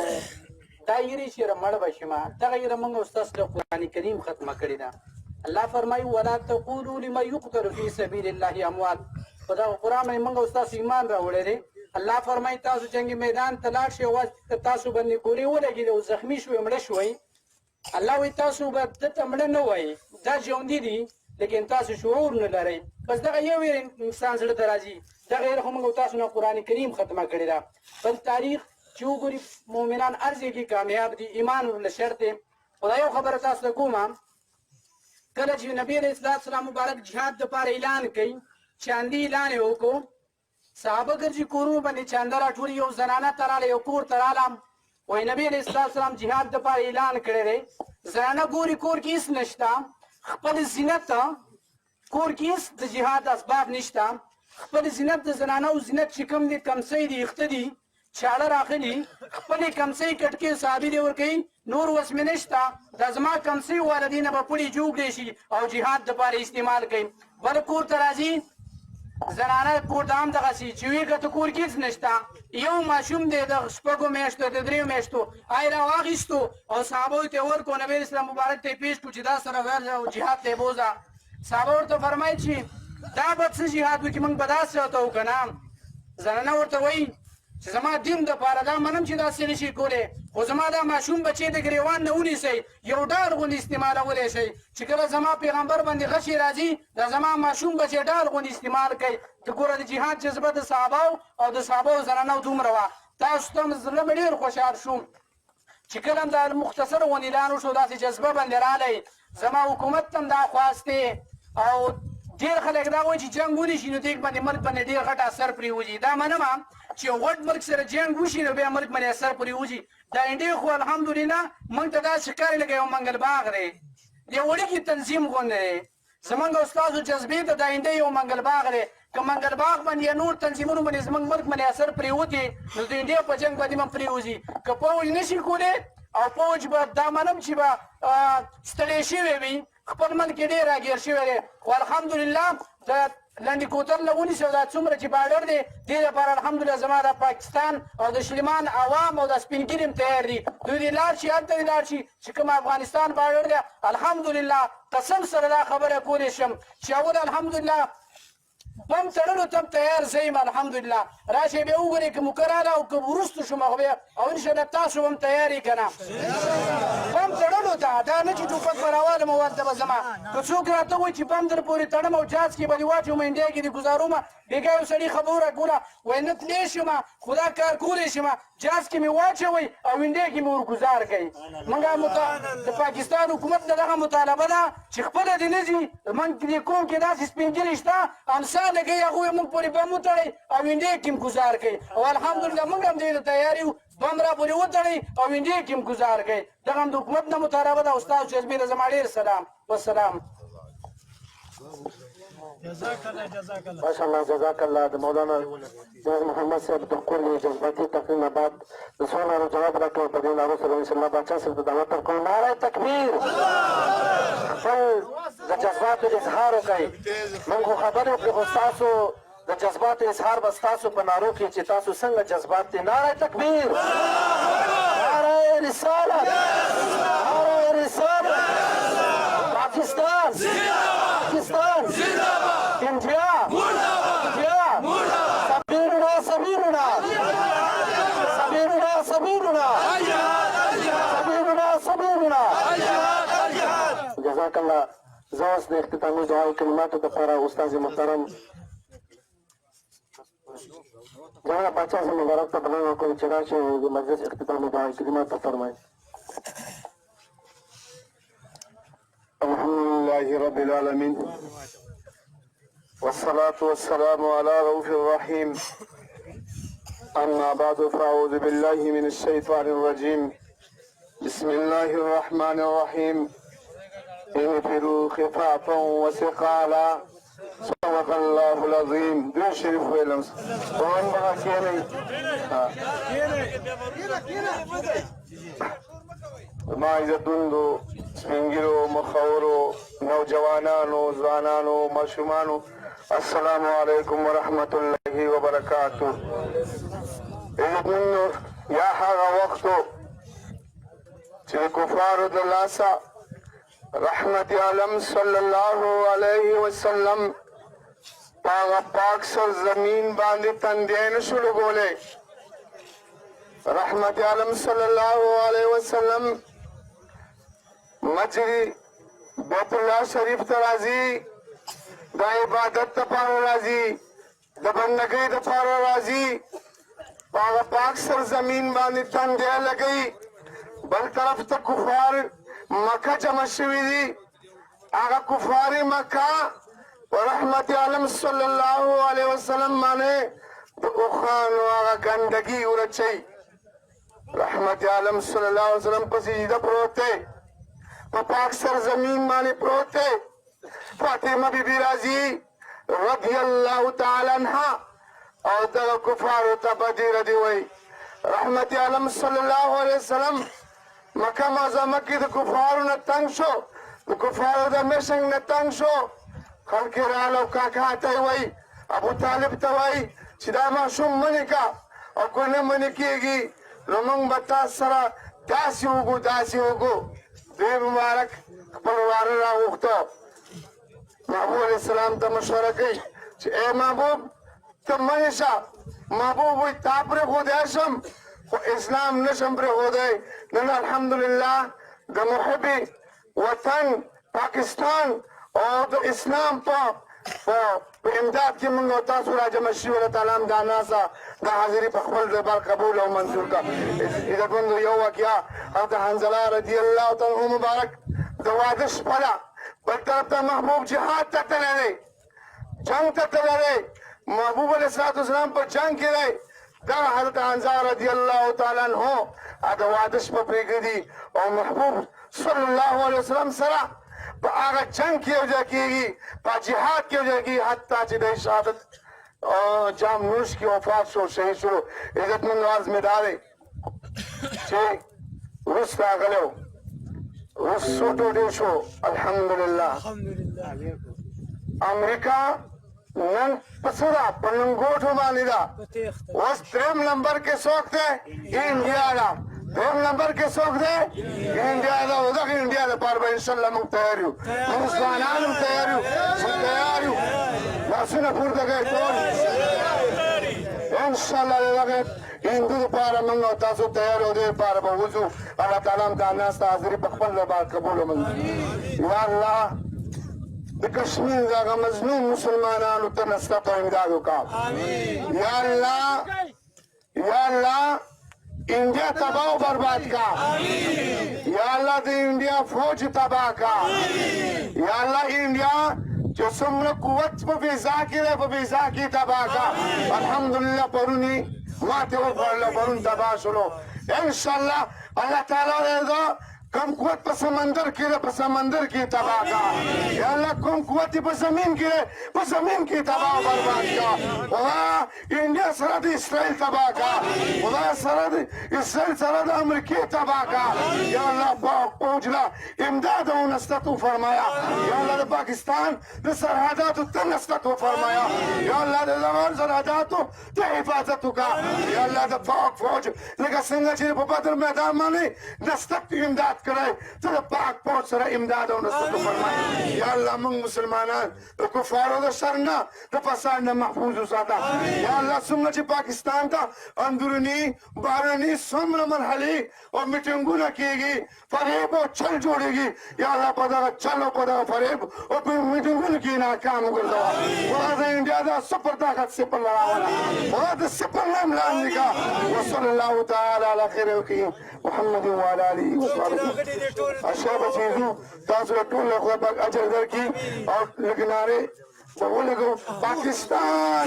دا یېرې چې مړه به شمه دغه یېره موږ ستاسو د قرآن کریم ختمه کړې ده. الله فرمایي ولا تقولوا لمن يقتل في سبيل الله أموات. په دغه قرآن باندې موږ ستاسو ایمان راوړی دی. الله فرمایي تاسو جنګي میدان ته لاړ شئ یوازې تاسو باندې ګولۍ ولګېدې او زخمي شوئ مړه شوئ الله وایي تاسو به دته مړه نه وایي دا ژوندي دي لیکن تاسو شعور نه لرئ. بس دغه یو انسان زړه ته راځي دغه یې خو موږ تاسو نه قرآن کریم ختمه کړې ده. بل تاریخ چې وګوري مؤمنان هر ځای کې کامیاب دي ایمان ورله شرط دی. خو دا یو خبره تاسو ته کومه کله چې نبی علیه السلام مبارک جهاد دپاره اعلان کوي چاندي اعلان یې وکړو صحابه ګرځي کورونو باندې چانده راټولي یو زنانه ته راغله یو کور ته رالم وایي نبی علیه السلام جهاد دپاره اعلان کړی دی. زنانه ګوري کور کې هېڅ نشته خپل زینت کور کې هېڅ د جهاد اسباب نشته خپل زینت د زنانو زینت چې کوم دي کمڅۍ دي یخته دي چاړه راغلي خپلې کمڅۍ کټکې صحابي دې ورکوي نور وس مې نشته دا زما کمڅۍ والا دې نه به پړي جوړ کړی شي او جهاد دپاره استعمال کوي. بل کور ته راځي زنانه کور د هم دغسې چې وي که ته کور کې هېڅ نشته یو ماشوم دی د شپږو میاشتو د دریو میاشتو هغې راواخیستو او صحابو ته یې ورکړو نبي اسلام مبارک ته یې پیش کړو چې دا سره ورځه جهاد ته یې بوځه صحابه ورته فرمایي چې دا به څه جهاد وکړي موږ به داسې ورته وکړو نه زنانه ورته وایي چې زما دین دپاره دا منم چې داسې نشي کولی خو زما دا ماشوم بچی د ګریوان نه ونیسئ یو ډال غوندې استعمالولی شئ چې کله زما پیغمبر باندې غشي راځي دا زما ماشوم بچی ډال غوندې استعمال کوي ته ګوره د جهاد جذبه د صحابو او د صحابو زنانو دومره وه تاسو ته زړه مې ډېر خوشحال شوم چې کله هم دا مختصر غوندې اعلان وشو داسې جذبه باندې رالی زما حکومت ته هم دا خواست دی او ډېر خلک دا وایي چې جنګ ونشي نو دې باندې ملک باندې ډېر غټ اثر پرېوځي دا منم چې یو غټ ملک سره جنګ وشي نو بیا ملک باندې اثر پرېوځي دا انډیا خو الحمدلله موږ ته داسې ښکاري لکه یو منګل باغ دی یو وړوکی تنظیم غوندې دی زموږ استادو جذبې ته دا انډیا یو منګل باغ دی که منګل باغ باندې یا نور تنظیمونو باندې زموږ ملک باندې اثر پرېوځي نو د انډیا په جنګ باندې هم پرېوځي که پوځ نشي کولی او پوځ به دا منم چې به ستړی شوی وي خپل ملک یې ډېر راګیر شوی دی خو الحمدلله د لنډي کوتل له ونیسو دا څومره چې باډر دی دې لپاره الحمدلله زما د پاکستان او د شلیمان عوام او د سپین ګیري هم تیار دي دوی دې لاړ شي هلته دې لاړ شي چې کوم افغانستان باډر دی الحمدلله قسم سره دا خبره کولی شم چې اول الحمدلله بم تړلو ته تیار زه یم الحمدلله راشئ بیا وګورئ که مکراله او که وروستو شم هغه بیا او انشاءالله تاسو هم تیار یې که نه بم تړلو ته دا نه چې ټوپک به راوالم او هلته به ځمه که څوک راته وایي چې بم در پورې تړم او جاز کې به دې واچوم انډیا کې دې ګزارومه بېګا یو سړي خبره کوله وایي نه تللی شم خو دا کار کولی شم جاز کې مې واچوئ او انډیا کې مې ورګزار کوئ موږ د پاکستان حکومت نه دغه مطالبه ده چې خپله دې نه ځي موږ دې قوم کې داسې سپین ږیري شته امسا لګوي هغوی موږ پورې بم وتړئ او انډیا کې هم ګزار کوي او الحمدلله موږ هم دې ته تیار یو بم را پورې وتړئ او انډیا کې هم ګزار کوي دغه هم د حکومت نه مطالبه ده استاد جذبې ته زما ډېر سلام والسلام ماشاءالله جزاک الله د مولانا جناب محمد صاحب د کل جذباتي تقریر نه بعد د سوالونو جواب راکړ په دې نارو سره انشاءالله باچا صاحب ته دعوت ورکوم نعره تکبیر خپل د جذباتو اظهار وکړئ موږ خو خبرې وکړې خو ستاسو د جذباتو اظهار به ستاسو په نارو کې چې تاسو څنګه جذبات دي نعره تکبیر نعره رسالت نعره رسالت پاکستان پاکستان انډیا انډیا سبیرنا سبیرنا سبیرنا سبیرنا سبیرنا سبیرنا جزاک الله زه اوس د اختتامي دعا کلماتو دپاره استاد محترم جناب باچا صاحب مبارک ته بلنه وکړو چې راشي د مجلس اختتامي دعا کلمات ته فرمایي الحمد لله رب العالمين والصلاة والسلام على رؤوف الرحيم أما بعد فأعوذ بالله من الشيطان الرجيم بسم الله الرحمن الرحيم انفروا خفافا وثقالا صدق الله العظيم دون شريف ويلمس ومن بغا كيني ما عزتون دو سپینګیرو مخورو نوجوانانو ځوانانو ماشومانو السلام علیکم ورحمت الله وبرکاتو عزتمنو یا هغه وختو چې د کفارو د لاسه رحمت عالم صلی الله علیه وسلم په هغه پاک سرزمین باندې تندی نشو لګولی رحمت عالم صلی الله علیه وسلم مسجد بیت الله شریف ته راځي د عبادت لپاره راځي د بندګۍ لپاره راځي په هغه پاک سرزمین باندې تندی لګوي بل طرف ته کفار مکه جمع شوي دي هغه کفار مکه په رحمت عالم صلی الله علیه وسلم باندې د اوښانو هغه ګندګي ورچوي رحمت عالم صلی الله علیه وسلم په سجده پروت دی په پاک سرزمین باندې پروت دی فاطمه بیبي راځي رضی الله تعالی عنها او دغه کفارو ته بدي ردي وایي رحمت عالم صلی الله علیه وسلم مکه معظمه کې د کفارو نه تنګ شو د کفارو د مشنګ نه تنګ شو خلک یې راغله او کاکا ته یې وایي ابو طالب ته وایي چې دا ماشوم منې کا او که نه منې کېږي نو موږ به تاسو سره داسې وکړو دوی مبارک خپل واره راوغوښته محبوب علیه السلام ته مشوره کوي چې ای محبوب ته منې شه محبوب وایي تا پرېښودی شم خو اسلام نشم پرېښودی نن الحمدلله د محب وطن پاکستان او د اسلام په امداد کې موږ او تاسو راجمع شوي الله تعالی هم دا ناسه دا حاضري په خپل دربار قبول او منظور کړه عزتمندو یو واقعه حضرت حنظله رضی الله تعالی عنه مبارک د واده شپه ده بل طرف ته محبوب جهاد ته تللی دی جنګ ته تللی دی محبوب علیه السلام په جنګ کې دی دا حضرت حنظله رضی الله تعالی عنه د واده شپه پرېږدي او محبوب صلی الله علیه وسلم سره په هغه جنګ کې یو ځای کېږي په جهاد کې یو ځای کېږي حتی چې د شهادت جام نوش کې وفات شو شهید شو عزتمند عرض مې دا دی چې روس راغلی و روس ډوډۍ شو الحمدلله امریکا نن په څه ده په لنګوټو باندې ده اوس درېم نمبر کې څوک دی انډیا ده دویم نمبر کې څوک دی انډیا ده او دغه انډیا دپاره به انشاءالله موږ تیار یو موږ ځوانان هم تیار یو موږ تیار یو لاسونه پورته کوئ ټول انشاءالله د دغه هندو دپاره موږ او تاسو تیار یو دې دپاره به وځو الله تعالی هم دا ناسته حاضري په خپل دربار قبول ومنځي یا الله د کشمیر دغه مظلوم مسلمانانو ته نصرت او امداد وکړه یا الله یا الله انډیا تباہ و برباد کا یا الله د انډیا فوج تباہ کا یا الله انډیا چې څومره قوت په فضا کې دی په فضا کې تباہ کا الحمدلله پرونی ماتې وخوړله پرون تباہ شولو انشاءالله الله تعالی دا کم قوت په سمندر کې ده په سمندر کې تباہ کا یا الله کوم قوت په زمین کې ده په زمین کې تباہ و برباد کا خدا انډیا سره د اسرائیل تباہ کا خدا سره د اسرائیل سره د امریکې تباہ کا یا الله پاک فوج له امداد او نصرت وفرمایا یا الله د پاکستان د سرحداتو ته نصرت وفرمایا یا الله د زمان سرحداتو ته حفاظت وکړه یا الله د پاک فوج لکه څنګه چې په بدر میدان باندې نصرت امداد کړی ته د پاک فوج سره امداد او نصرت وفرمایه یا الله موږ مسلمانان د کفارو د شر نه د فساد نه محفوظ وساته یا الله څومره چې پاکستان ته اندروني بهرني څومره مرحلې او میټینګونه کېږي فریب او چل جوړېږي یا الله په دغه چل او په دغه فریب او په میټینګونو کې ناکام وګرځوه خدا د انډیا دا سپر طاقت سپر لراوله خدا د سپر نام لاندې کا وصلی الله تعالی علی خیر الخلق محمد وعلى اله وصحبه اشهد چیزو تاسو ټول خو په اجر درکې او لګناره په ولګو پاکستان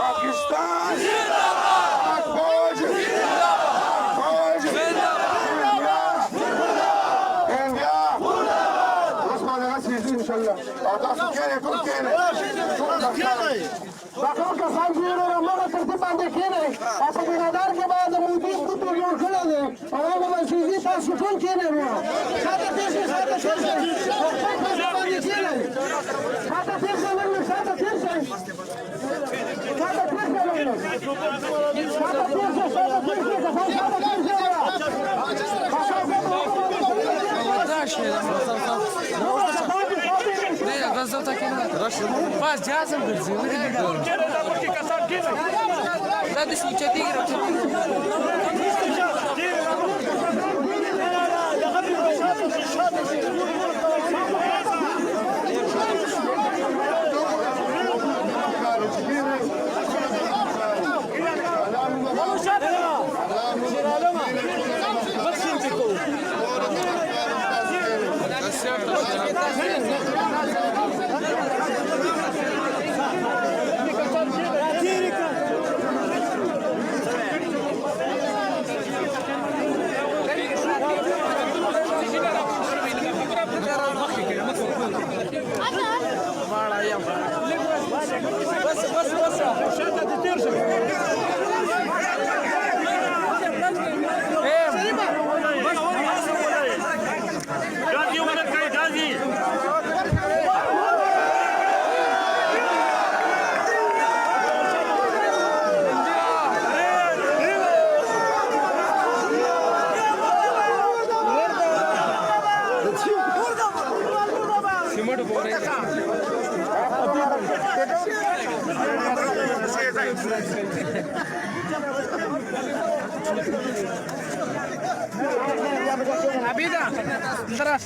پاکستان زنده‌باد فوج فوج انډیا اوس باندې راځي ان شاء الله او تاسو کې ټول کې باقي کسان چې موږ ترتیب باندې کېنئ او په بنادار کې به د مودي ګروپ جوړ کړی دی او هغه به سیزي تاسو ټول کېنئ شاته تېر شئ شاته تېر شئ باندې کېنئ شاته تېر شئ شاته تېر شئ شاته تېر شئ شاته تېر شئ شاته تېر شئ Pas jazz am gândit, nu de gândit. Da, deci nici tigre. عبيدة خلاص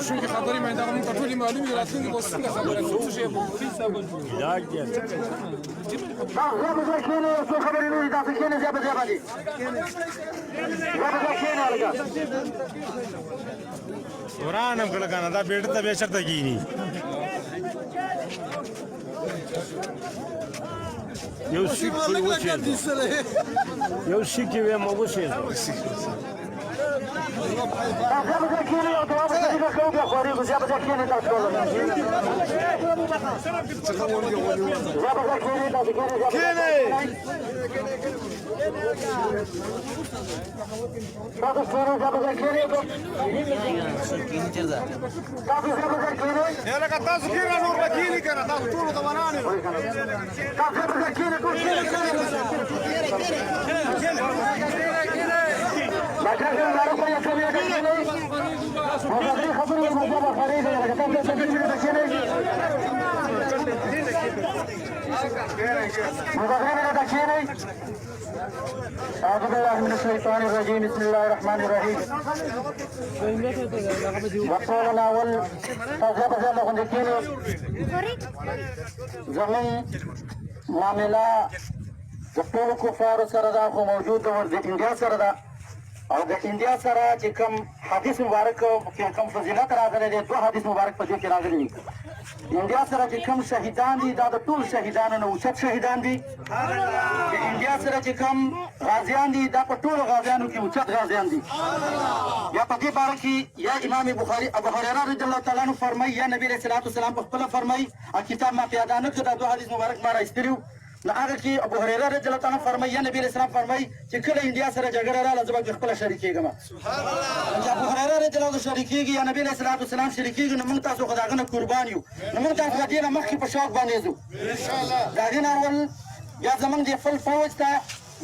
شوفي خبري ما عندها من كل معلومه راتين بوصلنا خبرات ورانم کله کنه دا بیٹه ته بشک ته کینی یو شیک یو شیک وې مو وشه أعوذ بالله من الشيطان الرجيم بسم الله الرحمن الرحيم وقال الأول أجاب زمان ذكيني زمن معاملة جبتول كفار سردا خو موجود ور د انډیا سره دا او د انډیا سره چې کوم حدیث مبارک کوم فضیلت راغلی دی دوه حدیث مبارک په دې کې راغلي دي انډیا سره چې کوم شهیدان دي دا د ټول شهیدانو نه اوچت شهیدان دي د انډیا سره چې کوم غازیان دي دا په ټولو غازیانو کې اوچت غازیان دي یا په دې باره کې یا امام بخاري ابو هريره رضی الله تعالی عنه فرمایي یا نبی علیه الصلاه والسلام په خپله فرمایي کتاب ما پیاده نه کړ دا دوه حدیث مبارک ما راایستلي وو نو هغه کې ابو هريره رضی الله تعالی عنه فرمایي یا نبی علیه السلام فرمایي چې کله انډیا سره جګړه رااله زه به خپله شریکېږم چې ابو هريره رضی الله عنه شریکېږي یا نبی علیه الصلاه والسلام شریکېږي نو موږ تاسو خو د هغه نه قربان یو نو موږ تاسو د دې نه مخکې په شوق باندې ځو د هغې نه اول یا زموږ د خپل فوج ته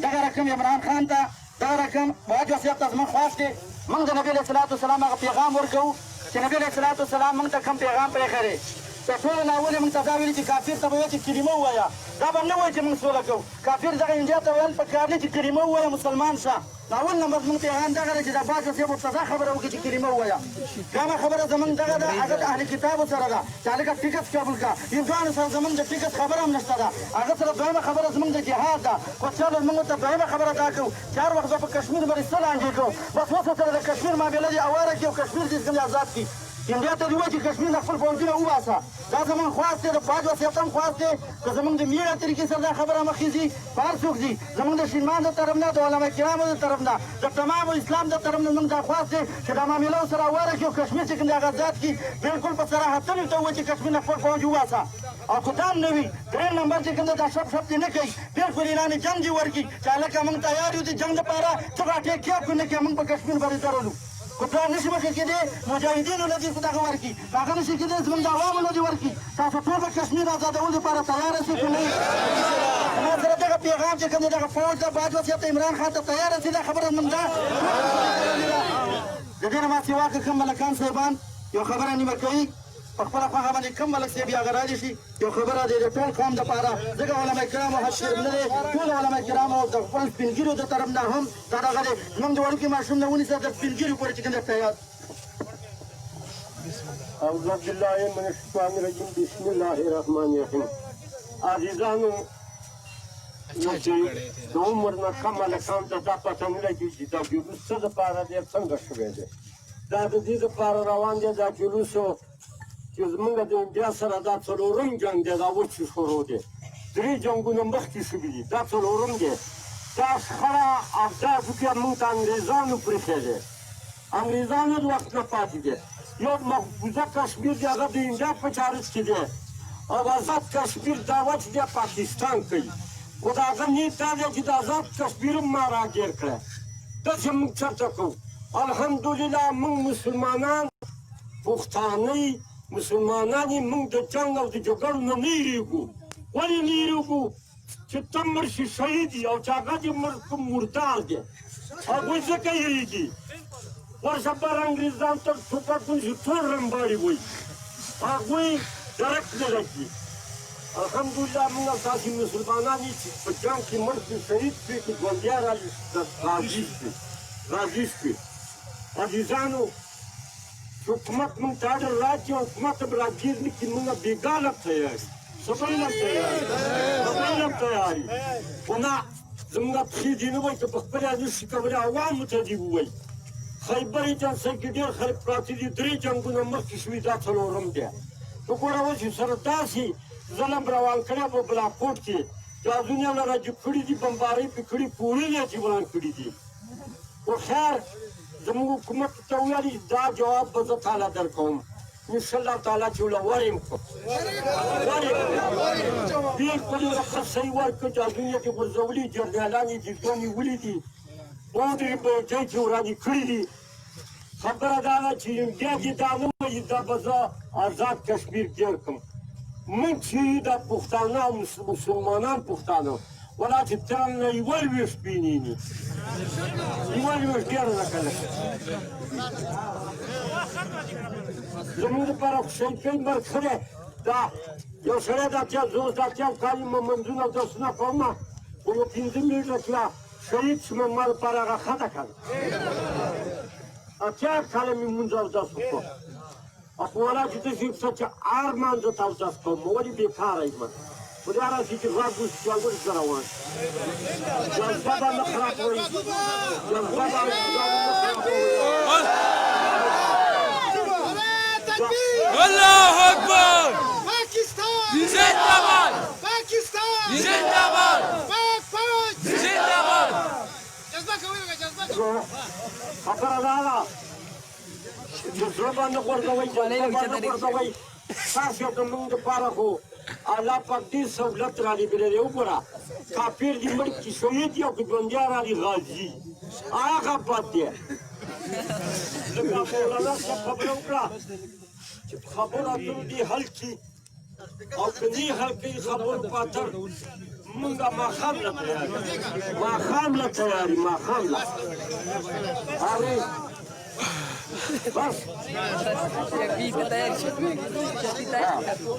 دغه رقم عمران خان ته دغه رقم باج وصیت ته زموږ خواست دی موږ د نبي علیه الصلاه والسلام هغه پیغام ورکوو چې نبي علیه الصلاه والسلام موږ ته کوم پیغام پرېښی تر ټولو نه اول یې موږ ته دا ویلي چې کافر ته به وایي چې کلمه ووایه دا به نه وایي چې موږ سوله کوو کافر دغه انډیا ته ویل پکار دی چې کلمه ووایه مسلمان شه اول نمبر موږ پیغام دغه دی چې د باز صاحب ورته دا خبره وکړي چې کلمه ووایه دویمه خبره زموږ دغه ده هغه د اهل کتابو سره ده چې هلکه ټیکټ قبول کړه هندوانو سره زموږ د ټیکټ خبره هم نشته ده هغه سره دویمه خبره زموږ د جهاد ده خو چلو موږ ته دویمه خبره دا کوو چې هر وخت به په کشمیر باندې څه لانجې کوو بس اوس سره د کشمیر معامله دې اواره کړي او کشمیر دې څنګه آزاد کړي انډیا ته دې وایي چې کشمیر نه خپل فوجونه وباسه دا زموږ خواست دی د باج وصیت هم خواست دی که زموږ د میړه طریقې سره دا خبره مخکې ځي په هر څوک ځي زموږ د شینمان د طرف نه د علما کرامو د طرف نه د تمامو اسلام د طرف نه موږ دا خواست دی چې دا معامله ورسره اواره کړي او کشمیر چې کوم دی هغه آزاد کړي بلکل په صراحتن ورته ووایي چې کشمیر نه خپل فوج وباسه او که دا هم نه وي درېیم نمبر چې کوم دی دا شپ شپ دې نه کوي بلکل اعلان جنګ دې ورکړي چې هلکه موږ تیار یو د جنګ دپاره څه راټیک کړي او که نه کړي موږ په کشمیر باندې درولو که دا نشي مخکې کېدی مجاهدینو له دې دغه ورکړي هغه نشي کېدی زموږ د عوامو له دې ورکړي تاسو ټول د کشمیر ازادولو لپاره تیاره شئ که نه ما سره دغه پیغام چې کوم دی دغه فوج د باج وصیت عمران خان ته تیاره شي دا خبره زموږ ده د دې نه ما سوا که کوم ملکان صاحبان یو خبره نیمه کوي په خپله خوښه باندې کوم ملک صاحب یې هغه رالي شي یو خبره دی د ټول قوم دپاره ځکه علما کرامو حد شرم نه دی ټول علما کرامو د خپل سپینګیرو د طرف نه هم دا دغه دی زموږ د وړوکي ماشوم نه ونیسه د سپینګیرو پورې چې کوم دی تیار أعوذ بالله من الشيطان الرجيم بسم الله الرحمن الرحيم عزیزانو چې د عمر نه کم هلکانو ته دا پته نه لګي چې دا جلوس څه دپاره دی څنګه شوی دی دا د دې دپاره روان دی دا جلوس چې زموږ د انډیا سره دا څلورم جنګ دی دا اوس چې شروع دی درې جنګونه مخکې شوي دي دا څلورم دی دا شخړه اهدافو کې موږ ته انګرېزانو پرېښی دی انګرېزانو د وخت نه پاتې دی یو مقبوضه کشمیر دی هغه د انډیا په چارج کې دی او آزاد کشمیر دعوه چې دی پاکستان کوي خو د هغه نیت دا دی چې د آزاد کشمیر هم ما راګیر کړی داسې موږ چرته کوو الحمدلله موږ مسلمانان پښتانه مسلمانان یې موږ د جنګ او د جګړو نه نه یېرېږو. ولې نه یېرېږو؟ چې ته مړ شي شهید یې او چې هغه دې مردار دی هغوی ځکه یېرېږي. ورشه بر انګریزان ته ټوپکونه چې ټول رمباړي وایي هغوی درک نه لګي. الحمدلله موږ او تاسې مسلمانان یې چې په جنګ کې مړ شي شهید شوي چې ژوندیا راضي شوي. عزیزانو حکومت موږ ته اډر راکړي او حکومت به راګیر نه کړي موږ بېګانه تیار یو څه به علم تیار یو خو نه زموږ پښې دې نه وایي که په خپله نه شي کولی عوامو ته دې ووایي. خیبر ایجنسۍ کې ډېر خلک پراته دي 3 جنګونه مخکې شوي دا 4م دی. نو ګوره اوس یې سره داسې ظلم روان کړی په بلاکوټ کې جهازونه یې راجب کړي دي بمبارۍ پرې کړي پوړونه یې وران کړي دي. خو خیر زموږ حکومت ته ویلي دا جواب به زه تعالی درکوم انشاءالله تعالی چې ورله وریم کړم بلکل یې ورته صحیح ورکړه جهازونه یې غورځولي جرنیالان یې جګدو نیولي دي باندې په ځای کې ورانې کړي دي. خبره دا ده چې بیا دې دا نه وایي دا به زه آزاد کشمیر جوړ کړم. موږ چې دا پښتانه او مسلمانان پښتانه ولا چې ترنه یوه ویشت بینیني یوه ویشت ډېره ده که نه زموږ دپاره خو شهید کوي مرګ ښه دی. دا یو سړی دا اتیا زه اوس دا اتیا کالي منځونه او درسونه کومه خو یو 5 میټره چې شهید شوم ما دپاره هغه ښه ده که نه. اتیا کاله مې لمونځ اودس وکړو خو ولا چې داسې څه چې هر لمانځه ته اودس کوم ولې بېکاره یم خو دا راسي چې غږ وشي چې اول زه روان شم جذبه به نه خرابوئ جذبه به الله اکبر پاکستان زنده‌باد پاکستان زنده‌باد پاک زنده‌باد جذبه کوي جذبه خبره دا ده چې زړه باندې غورځوئ جذبه باندې غورځوئ تاسو د موږ دپاره خو الله پاک دې سهولت رالېږلی دی. وګوره کافر دې مړ کړي شهید دي او که ژوندیا رالي غازي هغه بد دی. لکه مولانا صاحب خبره وکړه چې په خبرو اترو دې حل کړي او که نه حل کوي خبرو په اتر موږ ماښام له تیار ماښام له تیاري ماښام له هغې بس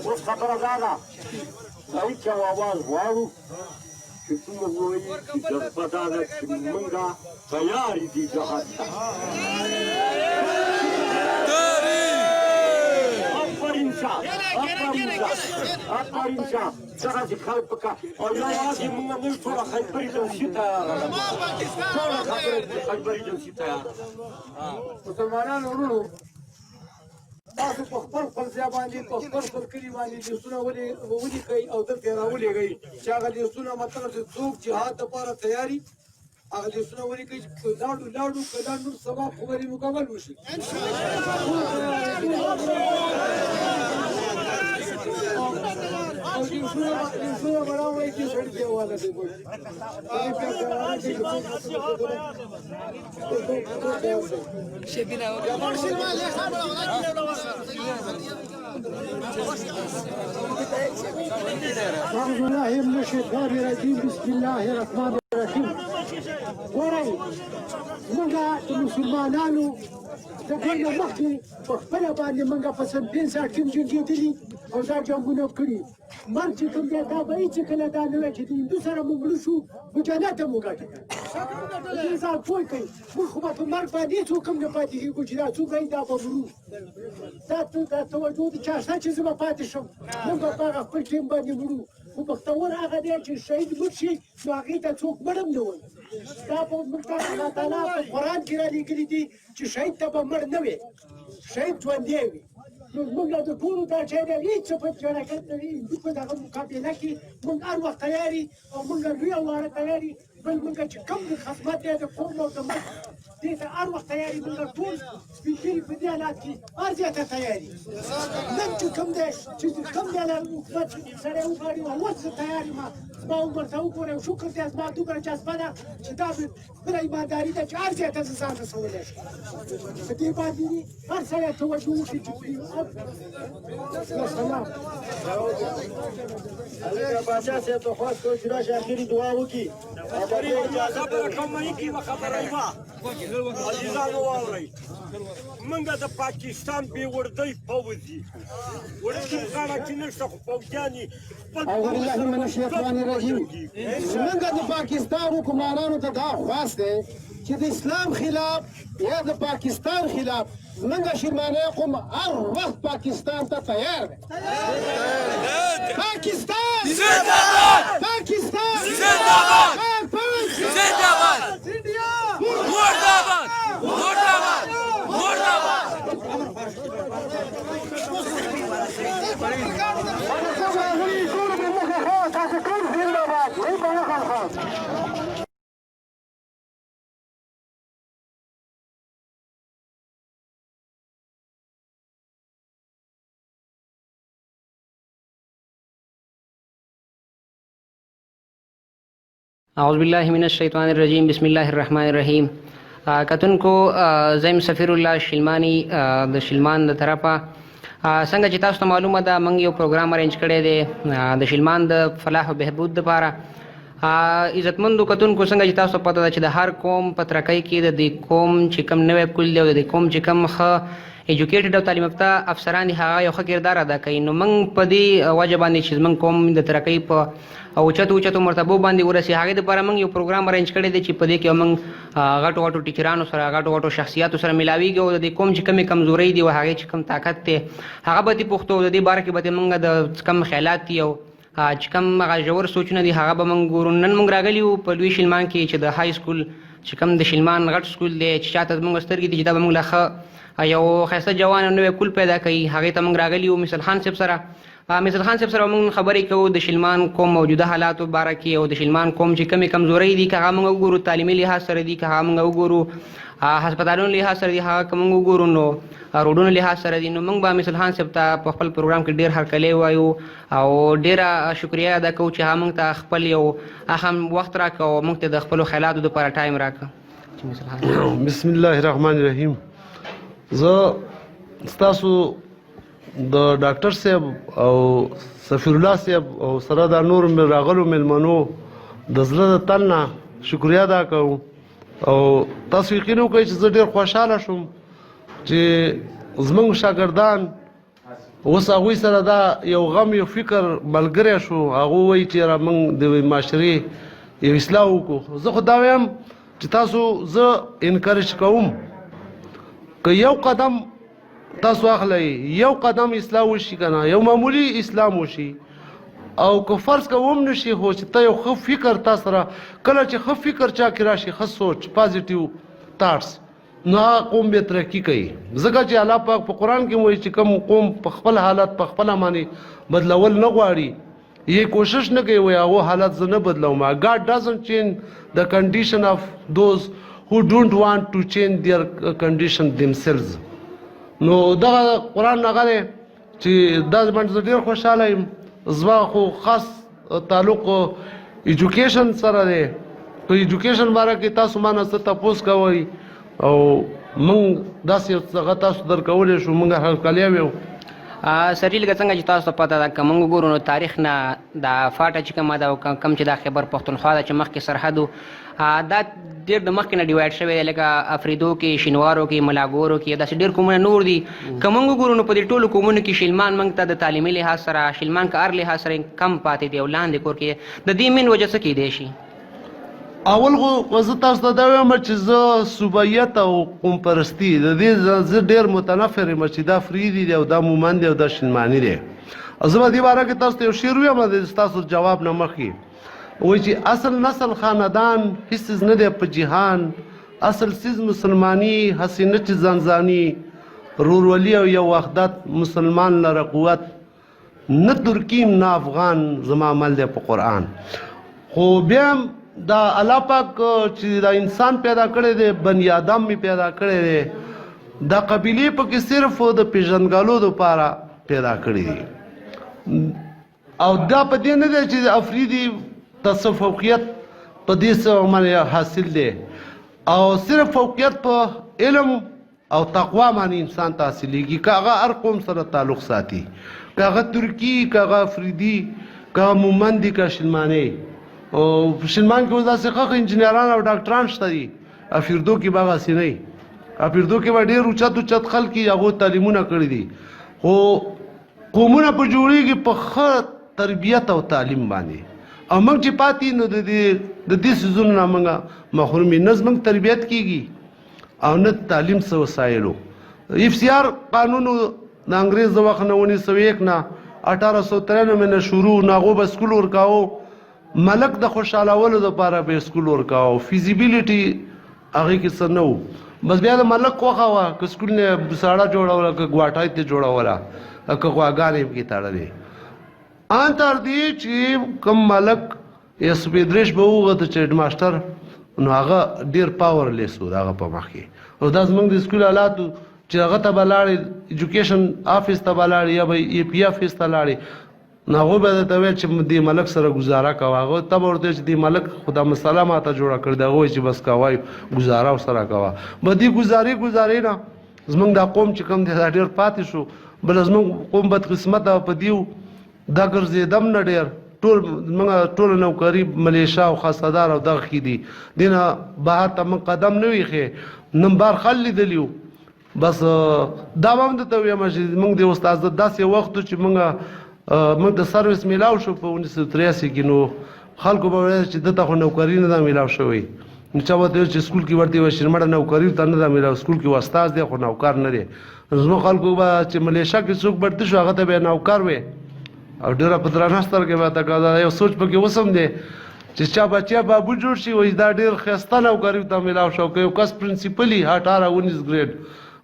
اوس خبره دا ده صحیح چې اواز غواړو چې څومره ووایي چې جذبه دا ده چې موږ تیار دي جهاد ته. آفرین شه آفرین شه دغسې خلک په کار او یوازې موږ نه یو ټوله خیبر ایجنسي تیاره ده ټوله خیبر ایجنسي تیاره ده. مسلمانانو ورونو تاسو په خپل ځای باندې په خپل کلي باندې لیستونه ولیکئ او دلته یې راولېږئ چې هغه لیستونه مطلب چې څوک جهاد دپاره تیاري هغه لیستونه ولیکئ چې که لاړو که لا نور سبا خبرې مکمل وشي. او لیستونه به راوړئ چې سړي ته حواله دی أعوذ بالله من الشيطان الرجيم بسم الله الرحمن الرحيم. ګورئ موږ د مسلمانانو د ټول نه مخکې په خپله باندې موږ په سن 65 کې جنګېدلي او دا جنګونه کړي. مرګ چې کوم دی دا به هېڅ کله دا نه وی چې د هندو سره موږ مړه شو نو جنت ته مو ګټه دې ځان پوه کړئ موږ خو به په مرګ باندې هېڅ هم نه پاتې کېږو چې دا څوک دی دا به مرو. دا توجه د چا شته چې زه به پاتې شم موږ به په هغه خپل ټیم باندې مرو. خو بختور هغه دی چې شهید مړ شي نو هغې ته څوک مړ هم نه وایي. دا په موږ ته الله تعالی په قرآن کې رالېږلي دي چې شهید ته به مړ نه وي شهید ژوندی وي. نو موږ له د ټولو دا شی دی هېڅ څه په حرکت نه وي هندو په دغه مقابله کې موږ هر وخت تیار یو او موږ لوی او واړه تیار یو بل موږ چې کوم د خدمت دی د قوم او د ملک د دې ته هر وخت تیاري موږ ټول سپین ږیري په دې حالات کې هر ځای ته تیاري نن چې کوم دی چې کوم دی له حکومت سره وغواړي اوس زه تیار یم زما عمر ته وګورئ او شکر دی زما دومره جذبه ده چې دا بله ایمانداري ده چې هر ځای ته زه ځان رسولی شم په دې باندې هر سړی توجه وکړي چې سلام هلکه باچا صاحب درخواست کوم چې راشي اخري دعا وکړي اجازه به کومه کې خبره وه عزیزانو واورئ موږ د پاکستان بې وردۍ پوځ یو وړکي خانه کې نشته خو پوځیان یې اعوذ بالله من الشیطان الرجیم زمونږ د پاکستان حکمرانانو ته دا خواست دی چې د اسلام خلاف یا د پاکستان خلاف زمونږ شرمانه قوم هر وخت پاکستان ته تیار دی پاکستان زنده‌باد پاکستان زنده‌باد زنده‌باد مرداباد مرداباد مرداباد اعوذ باللہ من الشیطان الرجیم بسم اللہ الرحمن الرحیم کتونکو زیم سفیر الله شلمانی د شلمان د طرفه څنګه چې تاسو ته معلومه ده موږ یو پروګرام ارینج کړی دی د شلمان د فلاح او بهبود لپاره عزتمندو کتونکو څنګه چې تاسو پته ده چې د هر قوم په ترقۍ کې د دې قوم چې کم نوی کول دی او د قوم چې کم ښه ایجوکیټډ او تعلیم یافته افسران دي هغه یو ښه کردار ادا کوي نو موږ په دې وجه باندې چې زموږ قوم د ترقۍ په اوچتو مرتبو باندې ورسي هغې دپاره موږ یو پروګرام ارینج کړی دی چې په دې کې موږ غټو غټو ټیچرانو سره غټو شخصیاتو سره میلاویږو او د دې قوم چې کومې کمزورۍ دي او هغې چې کوم طاقت دی هغه به دې پوښتو د دې باره کې به موږ د کم خیالات دي او چې کوم هغه ژور سوچونه دي هغه به موږ ګورو نن موږ راغلي یو په لوی شلمان کې چې د های سکول چې کوم د شلمان غټ سکول دی چې چاته موږ سترګې دي چې دا به موږ له ښه یو ښایسته جوان نوی کول پیدا کوي هغې ته موږ راغلي یو مثل خان صاحب سره مثل خان صاحب سره موږ خبرې کوو د شلمان قوم موجوده حالاتو باره کې او د شلمان قوم چې کومې کمزورۍ دي که هغه موږ وګورو تعلیمي لحاظ سره دي که هغه موږ وګورو هسپتالونو لحاظ سره دي هغه که موږ وګورو نو روډونو لحاظ سره دي نو موږ به مثل خان صاحب ته په خپل پروګرام کې ډېر هرکلی وایو او ډېره شکریه ادا کوو چې هغه موږ ته خپل یو اهم وخت راکړه او موږ ته د خپلو خیالاتو دپاره ټایم راکړه بسم الله الرحمن الرحیم زه ستاسو د ډاکټر صاحب او سفیر الله صاحب او سره دا نور راغلو مېلمنو د زړه د تل نه شکریه ادا کوم او تاسو یقین وکړئ چې زه ډېر خوشحاله شوم چې زموږ شاګردان اوس هغوی سره دا یو غم یو فکر ملګری شو هغه وایي چې یاره موږ د معاشرې یو اصلاح وکړو زه خو دا وایم چې تاسو زه انکریج کوم که یو قدم تاسو اخلئ یو قدم اصلاح وشي که نه یو معمولی اسلام وشي او که فرض کوم نشي خو چې ته یو ښه فکر تا سره کله چې ښه فکر چا کې راشي ښه سوچ پازیټیو تاټس نو هغه قوم بیا ترقي کوي ځکه چې الله پاک په قرآن کې وایي چې کوم قوم په خپل حالت په خپله باندې بدلول نه غواړي یې کوشش نه کوي وایي هغه حالت زه نه بدلوم God doesn't change the condition of those who don't want to change their condition themselves نو دغه قرآن هغه دی چې دا باندې زه ډېر خوشحاله یم زما خو خاص تعلق ایجوکیشن سره دی په ایجوکیشن باره کې تاسو ما نه څه تپوس کوئ او موږ داسې هغه تاسو درکولی شو موږ هرکلی ویو سري لکه څنګه چې تاسو ته پته ده که موږ وګورو نو تاریخ نه دا فاټه چې کومه ده او کوم چې دا خیبر پښتونخوا ده چې مخکې سرحد و دا ډېر د مخکې نه ډیوایډ شوی دی لکه افریدو کې شینوارو کې ملاګورو کې داسې ډېر قومونه نور دي که موږ وګورو نو په دې ټولو قومونو کې شلمان موږ ته د تعلیمي لحاظ سره شلمان که هر لحاظ سره کم پاتې دی او لاندې کور کې د دې مین وجه څه کیدی شي اول خو زه تاسو ته دا وایم چې زه صوبیت او قوم پرستي د دې زه ډېر متنفر یم چې دا فریدي دی او دا مومند دی او دا شلماني دی زه به دې باره کې تاسو ته یو شعر ویم د ستاسو جواب نه مخکې وایي چې اصل نسل خاندان هیڅ څیز نه دی په جهان اصل څیز مسلماني هسې نه چې ځانځاني رورولي او یو وحدت مسلمان لره قوت نه ترکیم نه افغان زما عمل دی په قرآن خو بیا دا الله پاک چې دا انسان پیدا کړی دی بني آدم می پیدا کړی دی دا قبیلې پکې صرف د پیژندګلو دپاره پیدا کړی دي او دا په دې نه دی چې د افریدي تصف فوقیت په دې څه باندې حاصل دی او صرف فوقیت په علم او تقوا باندې انسان ته حاصلېږي که هغه هر قوم سره تعلق ساتي که هغه ترکي که هغه افریدي که هغه مومند دي که شلماني او په شلمان کې اوس داسې ښه انجینران او ډاکټران شته دي افریدو کې به هغسې نه وي افریدو کې به ډېر اوچت اوچت خلک دي هغو تعلیمونه کړي دي خو قومونه په جوړېږي په ښه تربیت او تعلیم باندې او موږ چې پاتې نو د دې څیزونو نه موږ محروم یو نه زموږ تربیت کېږي او نه تعلیم څه وسایلو FCR قانون د انګریز د وخت نه 1901 نه 1893 نه شروع نه هغو به سکول ورکاوه ملک د خوشحالولو دپاره به سکول ورکاوه فیزیبیلیټي هغې کې څه نه و بس بیا د ملک خوښه وه که سکول نه ساړه جوړوله که ګواټای ته جوړوله که غواګانې پکې تړلې ان تر دې چې کوم ملک یا سپیدریش به وغوته چې هیډ ماسټر نو هغه ډېر پاورلیس و د هغه په مخ کې او دا زموږ د سکول حالاتو چې هغه ته به لاړې ایجوکیشن آفیس ته به لاړې یا به AP آفیس ته لاړې نو هغوی به درته ویل چې دې ملک سره ګزاره کوه هغه ته به ورته چې دې ملک خو دا مسله ماته جوړه کړې ده هغوی چې بس کوه ګزاره ورسره کوه به دې ګزارې نه زموږ دا قوم چې کوم دی دا ډېر پاتې شو بله زموږ قوم بدقسمته په دیو دا ګرځېدم نه ډېر ټوله نوکري ملیشا او خاصدار او دغه کې دي دې نه بهر ته موږ قدم نه ویښې نمبر خل لیدلي وو بس دا به هم درته ویم چې موږ د استاد داسې وخت و چې موږ د سروس میلاو شو په 1983 کې نو خلکو به ویل چې دته خو نوکري نه ده میلاو شوی نو چا به ویل چې سکول کې ورته وایي چې مړه نوکري ته نه ده میلاو سکول کې استاد دی خو نوکر نه دی زموږ خلکو به چې ملیشا کې څوک برته شو هغه ته به نوکر وی او ډېره په درنه سترګې به ته یو سوچ پکې اوس هم دی چې چا بچیا بابو جوړ شي وایي دا ډېر ښایسته نوکري ته میلاو شو که یو کس پرنسپلي 18-19 ګریډ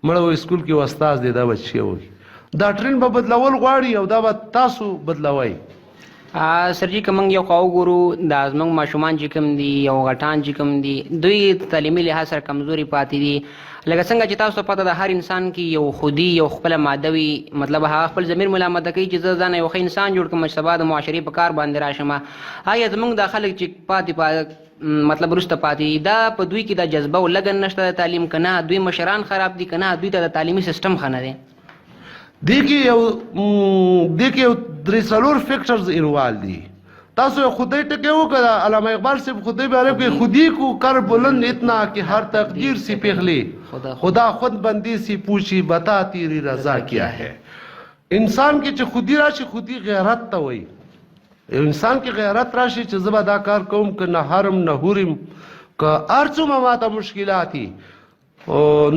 مړه وایي سکول کې استاد دی دا بچی وایي دا ټرین به بدلول غواړي او دا به تاسو بدلوئ سرجي که موږ یو خوا وګورو دا زموږ ماشومان چې کوم دي یو غټان چې کوم دي دوی تعلیمي لحاظ سره کمزوري پاتې دي لکه څنګه چې تاسو پته ده هر انسان کې یو خودي یو خپله ماده وي مطلب هغه خپل ضمیر ملامته کوي چې زه ځان یو ښه انسان جوړ کړم چې سبا د معاشرې په کار باندې راشم آیا زموږ دا خلک چې پاتې مطلب وروسته پاتې دا په دوی کې دا جذبه او لګن نشته د تعلیم که نه دوی مشران خراب دي که نه دوی ته د تعلیمي سیسټم ښه نه دی دې کې یو 3-4 فیکټرز انوال دي تاسو خدای ټکی وکړه علامه اقبال صاحب خدای باره کې خودی کو کر بلند اتنا کہ ہر تقدیر سی پغلی خدا خود بندی سی پوچھی بتا تیری رضا کیا ہے انسان کې چې خودی راشي خودی غیرت ته وایي انسان کې غیرت راشي چې زه به دا کار کوم که نه حرم نه حرم که هر څومره ماته مشکلات دي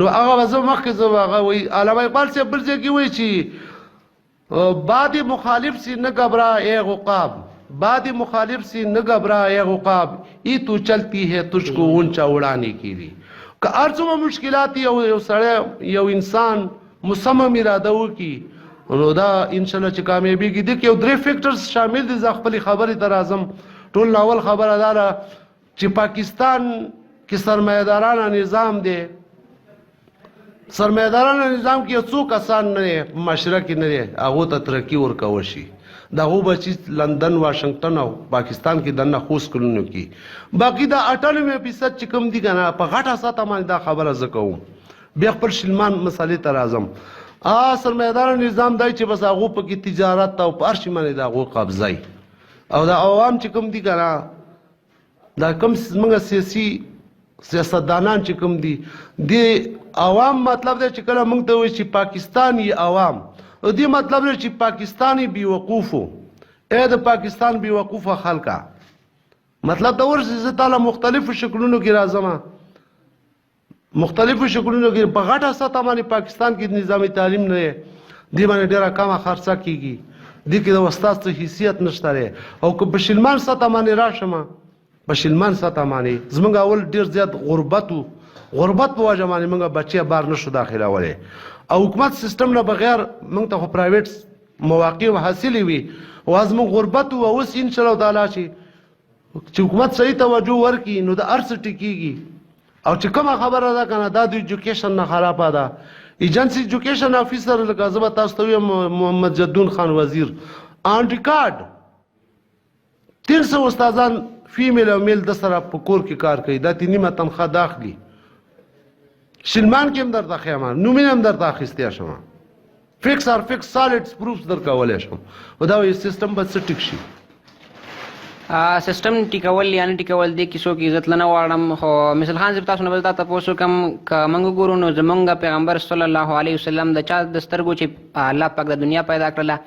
نو هغه به زه مخکې زه به هغه وایي علامه اقبال صاحب بل ځای کې وایي چې باد مخالف سی نه گھبرا اے غقاب باد مخالف سی نہ گھبرا اے غقاب ای تو چلتی ہے تجھ کو اونچا اڑانے کے لیے کہ ہر څومره مشکلات یو سړی یو انسان مصمم اراده وکړي نو دا انشاءالله چې کامیابیږي دي کې یو 3 فیکټرز شامل دي زه خپلې خبرې ته راځم ټول اول خبره دا ده چې پاکستان کې سرمایه‌دارانه نظام دی سرمایه‌دارانه نظام کې یو څو کسان نه دی معاشره کې نه دی هغو ته ترقي ورکول شي دا هغو بچي لندن واشنگټن او پاکستان کې دننه خوست کلونو کې باقي دا 98% چې کوم دي که نه په غټه سطحه باندې دا خبره زه کوم بیا خپل شلمان مسالې ته راځم سرمایه‌داره نظام دی چې بس هغو پکې تجارت او په هر شي باندې د هغو قبضه او دا عوام چې کوم دي که نه دا کوم زموږ سیاسي سیاستدانان چې کوم دي د عوام مطلب دی چې کله موږ ته وایي چې پاکستان یې عوام دې مطلب دی چې پاکستانی بیوقوفو اے د پاکستان بیوقوفه خلکه مطلب دا ورسې زه تاله مختلفو شکلونو کې راځم مختلفو شکلونو کې په غټه سطحه باندې پاکستان کې نظام تعلیم نه دی دې باندې ډېره کمه خرڅه کېږي دې کې د استاد څه حیثیت نشته دی او که په شلمان سطحه باندې راشم په شلمان سطحه باندې زموږ اول ډېر زیات غربت و غربت په وجه باندې موږ بچی بار نشو داخلولی او حکومت سیستم نه بغیر موږ ته خو پرایویټ مواقع حاصلې وي او از موږ غربت و اوس انشاءالله تعالی چې چې حکومت صحیح توجه ورکړي نو د هر څه ټیکېږي. او چې کومه خبره ده که نه دا د ایجوکیشن نه خرابه ده. ایجنسی ایجوکیشن افیسر لکه زه به تاسو ته ویم محمد جدون خان وزیر آن ریکارډ 300 استادان فیمیل او میل د سره په کور کې کار کوي. دا نیمه تنخواه داخلي. شلمان کې هم درته ښیم نومونه هم درته اخیستی شم فکس اور فکس سالډ پروفس درکولی شم او دا وایي سیستم به څه ټیک شي. سیستم ټیکول یا نه ټیکول دې کیسو کې عزت نه واړم خو مثل خان صاحب تاسو نه بل تاسو کوم که موږ ګورو نو زمونږ پیغمبر صلی الله علیه وسلم د چا د سترګو چې الله پاک د دنیا پیدا کړله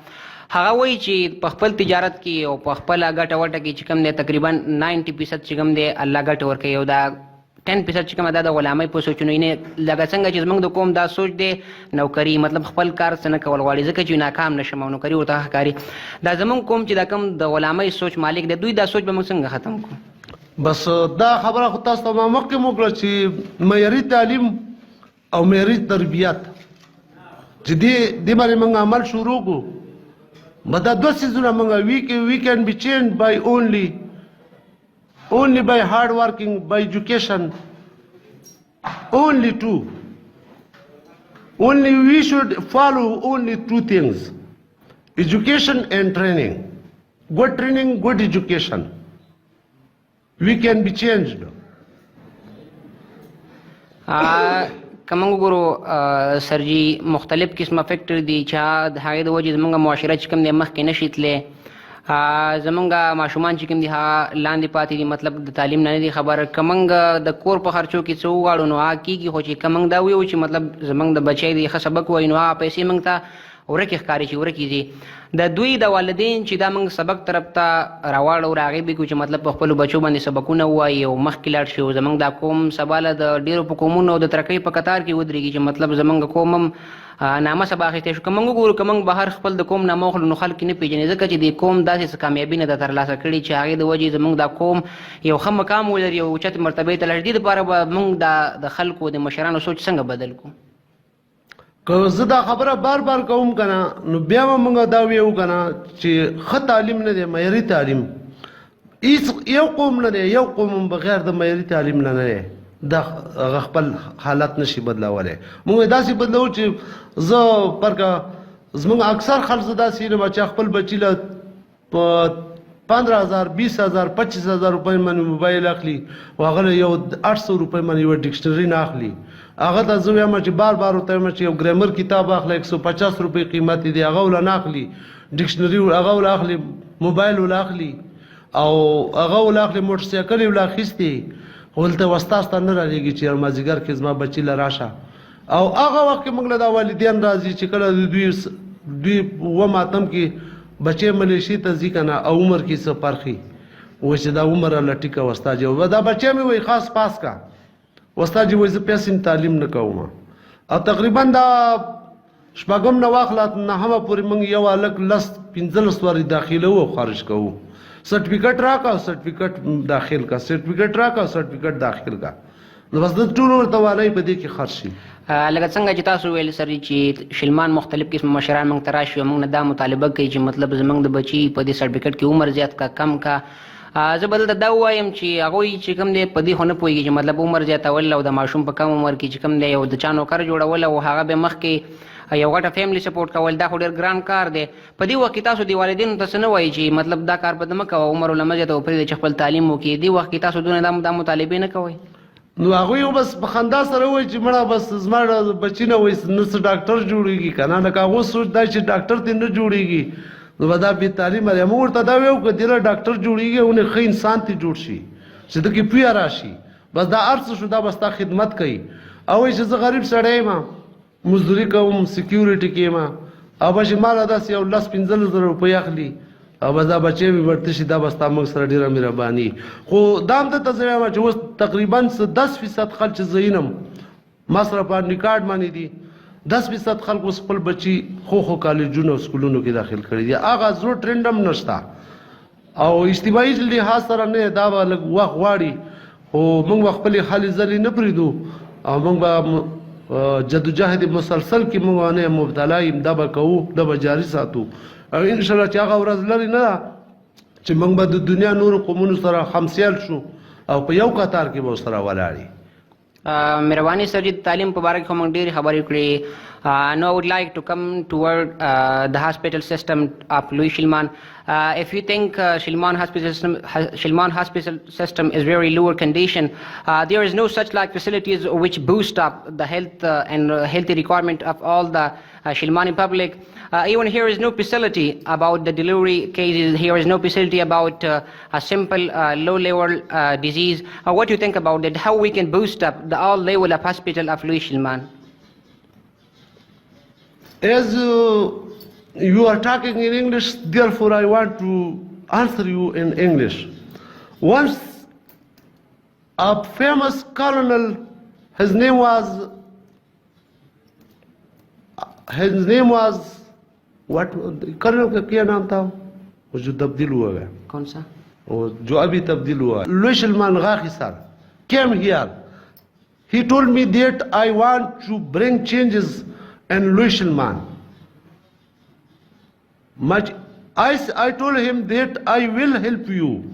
هغه وایي چې په خپل تجارت کې او په خپله ګټه وټه کې چې کوم دی تقریبا 90% چې کوم دی الله ګټه ورکوي او دا 10% چې کومه دا د غلامۍ په سوچونو یې لکه څنګه چې زموږ د قوم دا سوچ دی نوکري مطلب خپل کار څه نه کول غواړي ځکه چې ناکام نشم او نوکري ورته ښکاري. دا زموږ قوم چې دا کوم د غلامۍ سوچ مالک دی دوی دا سوچ به موږ څنګه ختم کړو؟ بس دا خبره خو تاسو ته ما مخکې مو وکړه چې معیاري تعلیم او معیاري تربیت چې دې باندې موږ عمل شروع کړو به دا دوه څیزونه موږ وی کین بي چینج بای only by hard working, by education, only two. Only we should follow only two things, education and training. Good training, good education. We can be changed. کومنګ ګورو سرجی مختلف قسمه فیکټر دي چې د هغې د وجې زموږ معاشره چې کوم دی مخکې نشي تللی زمونږ ماشومان چې کوم دي هغه لاندې پاتې دي مطلب د تعلیم نه دي خبر. کومنګ د کور په خرچو کې څه وغواړو نو هغه کېږي خو چې کومنګ دا ویو چې مطلب زمونږ د بچی دی ښه سبق وایي نو هغه پیسې موږ ته ورکې ښکاري چې ورکې ځي. د دوی د والدین چې دا موږ سبق طرف ته راواړو هغې به کړو چې مطلب په خپلو بچو باندې سبقونه ووایي او مخکې لاړ شي او زموږ دا قوم سبا له د ډېرو په قومونو او د ترقۍ په قطار کې ودرېږي چې مطلب زموږ قوم هم نامه سبا اخیستی شو. که موږ وګورو که موږ بهر خپل د قوم نامه واخلو نو خلک نه پېژني ځکه چې د قوم داسې څه کامیابي نه ده ترلاسه کړې چې هغې د وجې زموږ دا قوم یو ښه مقام ولري او اوچت مرتبې ته لاړ. دې دپاره به موږ د خلکو د مشرانو سوچ څنګه بدل کړو؟ که زه دا خبره بار بار کوم که نه نو بیا به موږ دا ویو که نه چې ښه تعلیم نه دی معیاري تعلیم هېڅ یو قوم نه دی یو قوم بغیر د معیاري تعلیم نه نه دی دا هغه خپل حالت نشي بدلولی. موږ داسې بدلو چې زه پرکه زموږ اکثر خلک داسې یم چې خپل بچي له په 15,000 20,000 25,000 روپۍ باندې موبایل اخلي او هغه له یو 800 روپۍ باندې یوه ډکشنري نه اخلي. هغه ته زه وایم چې بار بار ورته وایم چې یو ګرامر کتاب اخله 150 روپۍ قیمت دی هغه ول نه اخلي ډکشنري هغه ول اخلي موبایل ول اخلي او هغه ول اخلي موټر سایکل ول اخیستی ولته وستاست نه راځي چې مازیګر کې زما بچی ل راشه او هغه وخت کې موږ له دا والدین راځي چې کله دوی و ماتم کې بچی ملیشي ته ځي کنه او عمر کې څه فرخي و چې دا عمر له ټیکه وستا جو دا بچی مې وای خاص پاس کا وستا جو وای زه پیسې تعلیم نه کوم او تقریبا دا شپږم نه واخلات نه هم پورې موږ یو الک لس 15 وری داخله او خارج کوو سرټیفیکټ راکا سرټیفیکټ داخل کا سرټیفیکټ راکا سرټیفیکټ داخل کا نو بس د ټول ورته والای په دې کې خرج شي. لکه څنګه چې تاسو ویل سر چې شلمان مختلف قسم مشران موږ ته راشي موږ نه دا مطالبه کوي چې مطلب زموږ د بچي په دې سرټیفیکټ کې عمر زیات کا کم کا. زه به دلته دا ووایم چې هغوی چې کوم دی په دې خو نه پوهېږي چې مطلب عمر زیاتول او د ماشوم په کم عمر کې چې کوم دی یو د چا نوکر جوړول او هغه به مخکې یو غټه فیملی سپورټ کول دا خو ډېر ګران کار دی. په دې وخت کې تاسو د والدینو ته څه نه وایي چې مطلب دا کار به مه کوه عمر له مه زیاته وپرېږدئ چې خپل تعلیم وکړي. دې وخت کې تاسو دونه دا مطالبې نه کوئ؟ نو هغوی بس په خندا سره وایي چې مړه بس زما بچي نه وایي نه څه ډاکټر جوړېږي که نه لکه هغو سوچ دا چې ډاکټر ترې نه جوړېږي نو به دا بې تعلیمه دی. موږ ورته دا ویو که دې له ډاکټر جوړېږي او نه ښه انسان ترې جوړ شي چې ده کې پویه راشي بس دا هر څه شو دا به ستا خدمت کوي. او وایي چې زه غریب سړی یم مزدوري کوم سکیورټي کې یم او به چې ماله داسې یو 10-15 زره روپۍ اخلي او بس دا بچی مې ورته شي دا به ستا موږ سره ډېره مهرباني. خو دا هم درته زه وایم چې اوس تقریبا 10% خلک چې زه وینم ما سره په ریکارډ باندې دي 10% خلک اوس خپل بچي خو کالجونو او سکولونو کې داخل کړي دي. هغه زړه ټرینډ هم نشته او اجتماعي لحاظ سره نه دا به لږ وخت غواړي خو موږ به خپلې هلې ځلې نه پرېږدو او موږ به جدوجهد مسلسل کې موږ نه مبتلا یم دا به کوو دا به جاري ساتو او انشاءالله چې هغه ورځ لرې نه ده چې موږ به د دنیا نور قومونو سره همسیال شو او په یو قطار کې به سره ولاړی. مهرباني سر جی تعلیم په باره کې هم ډېرې خبرې کړې. Now I would like to come toward the hospital system of Louis Shilman. If you think Shilman hospital system is very lower condition, there is no such like facilities which boost up the health and healthy requirement of all the Shilmani public. Even here is no facility about the delivery cases. Here is no facility about a simple low-level disease. What do you think about that? How we can boost up the all level of hospital of Louis Shilman? As you are talking in English, therefore I want to answer you in English. Once a famous colonel, his name was what? colonel का क्या नाम था? वो जो तब्दील हुआ है. कौन सा? वो जो अभी तब्दील हुआ है. Louis Shilman Ghaki sir came here. He told me that I want to bring changes and Louis Shilman. I told him that I will help you.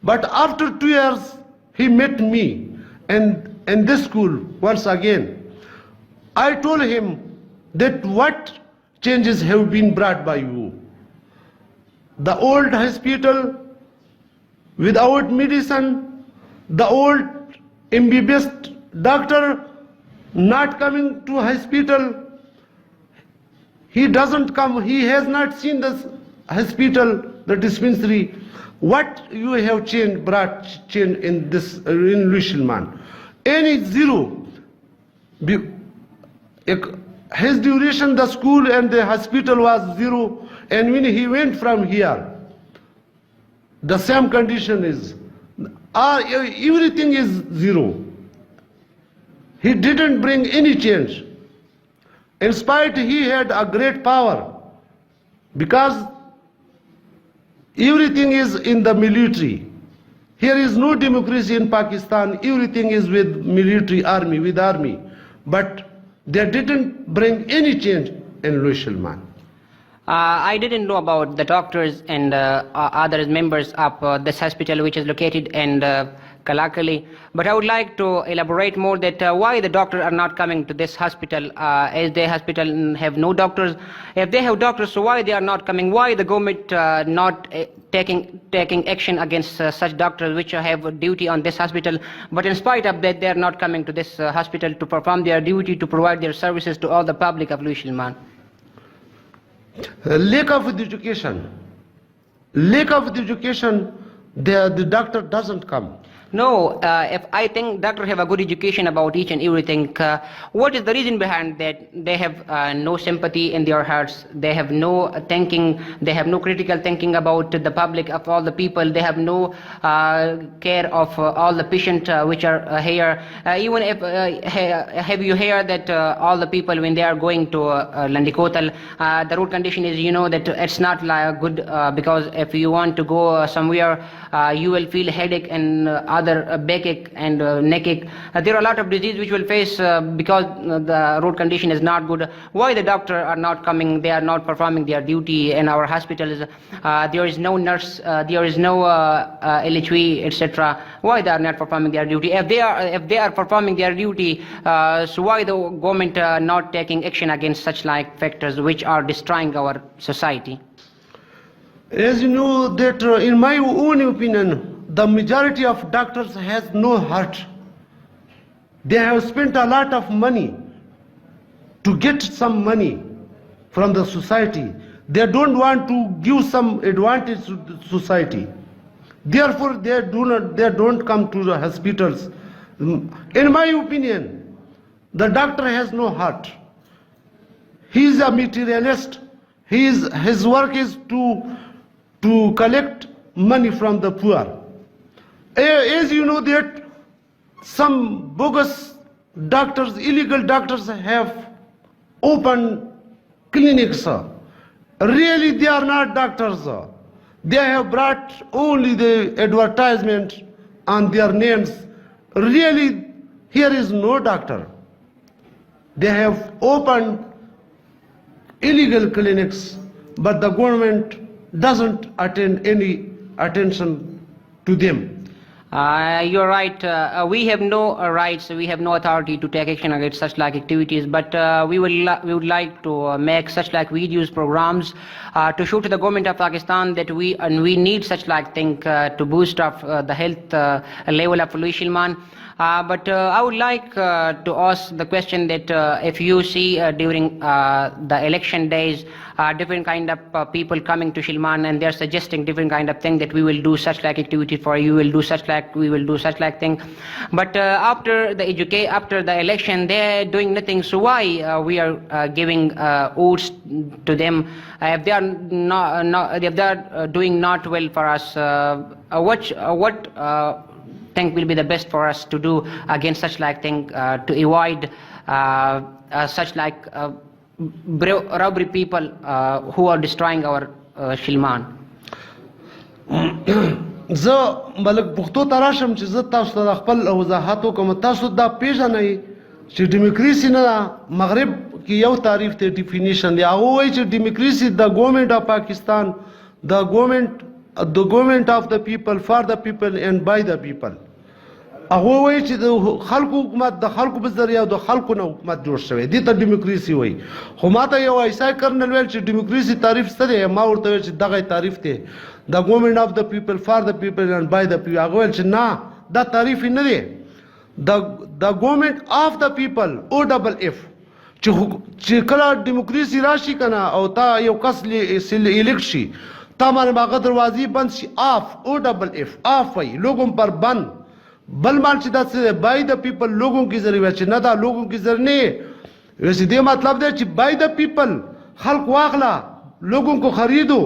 But after 2 years, he met me in this school once again. I told him that what changes have been brought by you. The old hospital without medicine, the old MBBS doctor not coming to hospital. He doesn't come. He has not seen the hospital, the dispensary. What you have brought change in this in Louis Shilman? Any zero. His duration, the school and the hospital was zero, and when he went from here, the same condition is. Everything is zero. He didn't bring any change. In spite, he had a great power because everything is in the military. Here is no democracy in Pakistan. Everything is with military army, with army. But they didn't bring any change in Louis Shilman. I didn't know about the doctors and other members of this hospital which is located in Kalakali, but I would like to elaborate more that why the doctors are not coming to this hospital, as the hospital have no doctors. If they have doctors, so why they are not coming? Why the government not taking action against such doctors which have a duty on this hospital, but in spite of that they are not coming to this hospital to perform their duty to provide their services to all the public of Louis Shilman? Lack of education. Lack of education, the doctor doesn't come. No, if I think doctors have a good education about each and everything, what is the reason behind that? They have no sympathy in their hearts. They have no thinking. They have no critical thinking about the public, of all the people. They have no care of all the patients which are here. Even if have you heard that all the people when they are going to Landikotal, the road condition is, you know, that it's not like good because if you want to go somewhere, you will feel headache and other backache and neckache. There are a lot of disease which will face because the road condition is not good. Why the doctor are not coming? They are not performing their duty in our hospitals. There is no nurse. There is no LHV, etc. Why they are not performing their duty? If they are performing their duty, so why the government not taking action against such like factors which are destroying our society? As you know that in my own opinion, the majority of doctors has no heart. They have spent a lot of money to get some money from the society. They don't want to give some advantage to the society. Therefore, they don't come to the hospitals. In my opinion, the doctor has no heart. He is a materialist. His work is to collect money from the poor. As you know that some bogus doctors, illegal doctors have opened clinics. Really they are not doctors. They have brought only the advertisement on their names. Really here is no doctor. They have opened illegal clinics, but the government doesn't attend any attention to them. You're right. We have no rights. We have no authority to take action against such like activities. But we would like to make such like videos, programs to show to the government of Pakistan that we need such like thing to boost up the health level of Shilman. But I would like to ask the question that if you see during the election days different kind of people coming to Shilman and they're suggesting different kind of thing that we will do such like activity for you, we will do such like thing. But after the election they're doing nothing. So why we are giving votes to them if they are doing not well for us? What think will be the best for us to do against such like thing to avoid such like robbery people who are destroying our Shilman? زه ملک پښتو تراشم چې زه تاسو ته خپل وضاحت وکم. تاسو دا پیژنئ چې ډیموکراسي نه ده. مغرب کې یو تعریف ته ډیفینیشن دی. هغه وایي چې ډیموکراسي د ګورنمنت اف پاکستان the government of the people, for the people and by the people. هغه وایي چې د خلکو حکومت د خلکو په ذریعه د خلکو نه حکومت جوړ شوی دی ته ډیموکراسي وایي. خو ماته یو ایسای کرنل ویل چې ډیموکراسي تعریف څه دی. ما ورته ویل چې دغه تعریف دی the government of the people, for the people and by the people. هغه ویل چې نه دا تعریف نه دی. the government of the people او ډبل اف چې کله ډیموکراسي راشي کنه او تا یو کس الیکټ شي تا باندې هغه دروازې بند شي آف او ډبل اف آف وایي لوگوں پر بند بل مان چې دا څه باي د پیپل لوگوں کی ذریعہ چې نه دا لوگوں کی ذریعہ نه ویسے دې مطلب دی چې باي د پیپل خلق واخلا لوگوں کو خریدو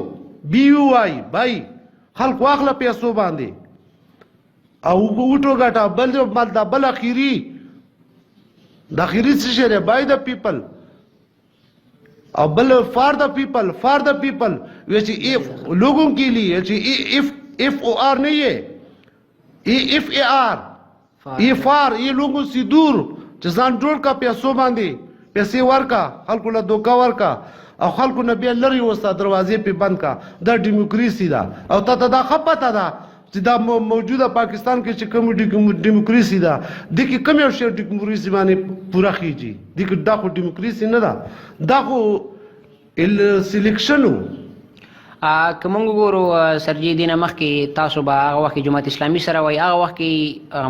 بی یو آئی باي خلق واخلا پیسو باندې او وټو غټا بل دا بل اخیری د اخیری څه شری باي د پیپل او بل فار د پیپل ویسے لوگوں کے لیے اف او آر نہیں ہے اف اے آر یہ فار یہ لوگوں سے دور چې ځان جوړ کا پیسو باندې پیسې ورکا خلکو له دوکا ورکا او خلکو نه بیا لري وستا دروازې په بند کا دا ډیموکراسي ده. او ته دا خپته ده چې دا موجوده پاکستان کې چې کوم ډیموکراسي ده د کې کوم یو شی ډیموکراسي باندې پورا کیږي د کې دا خو ډیموکراسي نه ده دا خو سلیکشن که مونږ وګورو سرجي دینه مخکې تاسو به هغه وخت جماعت اسلامي سره وای هغه وخت کې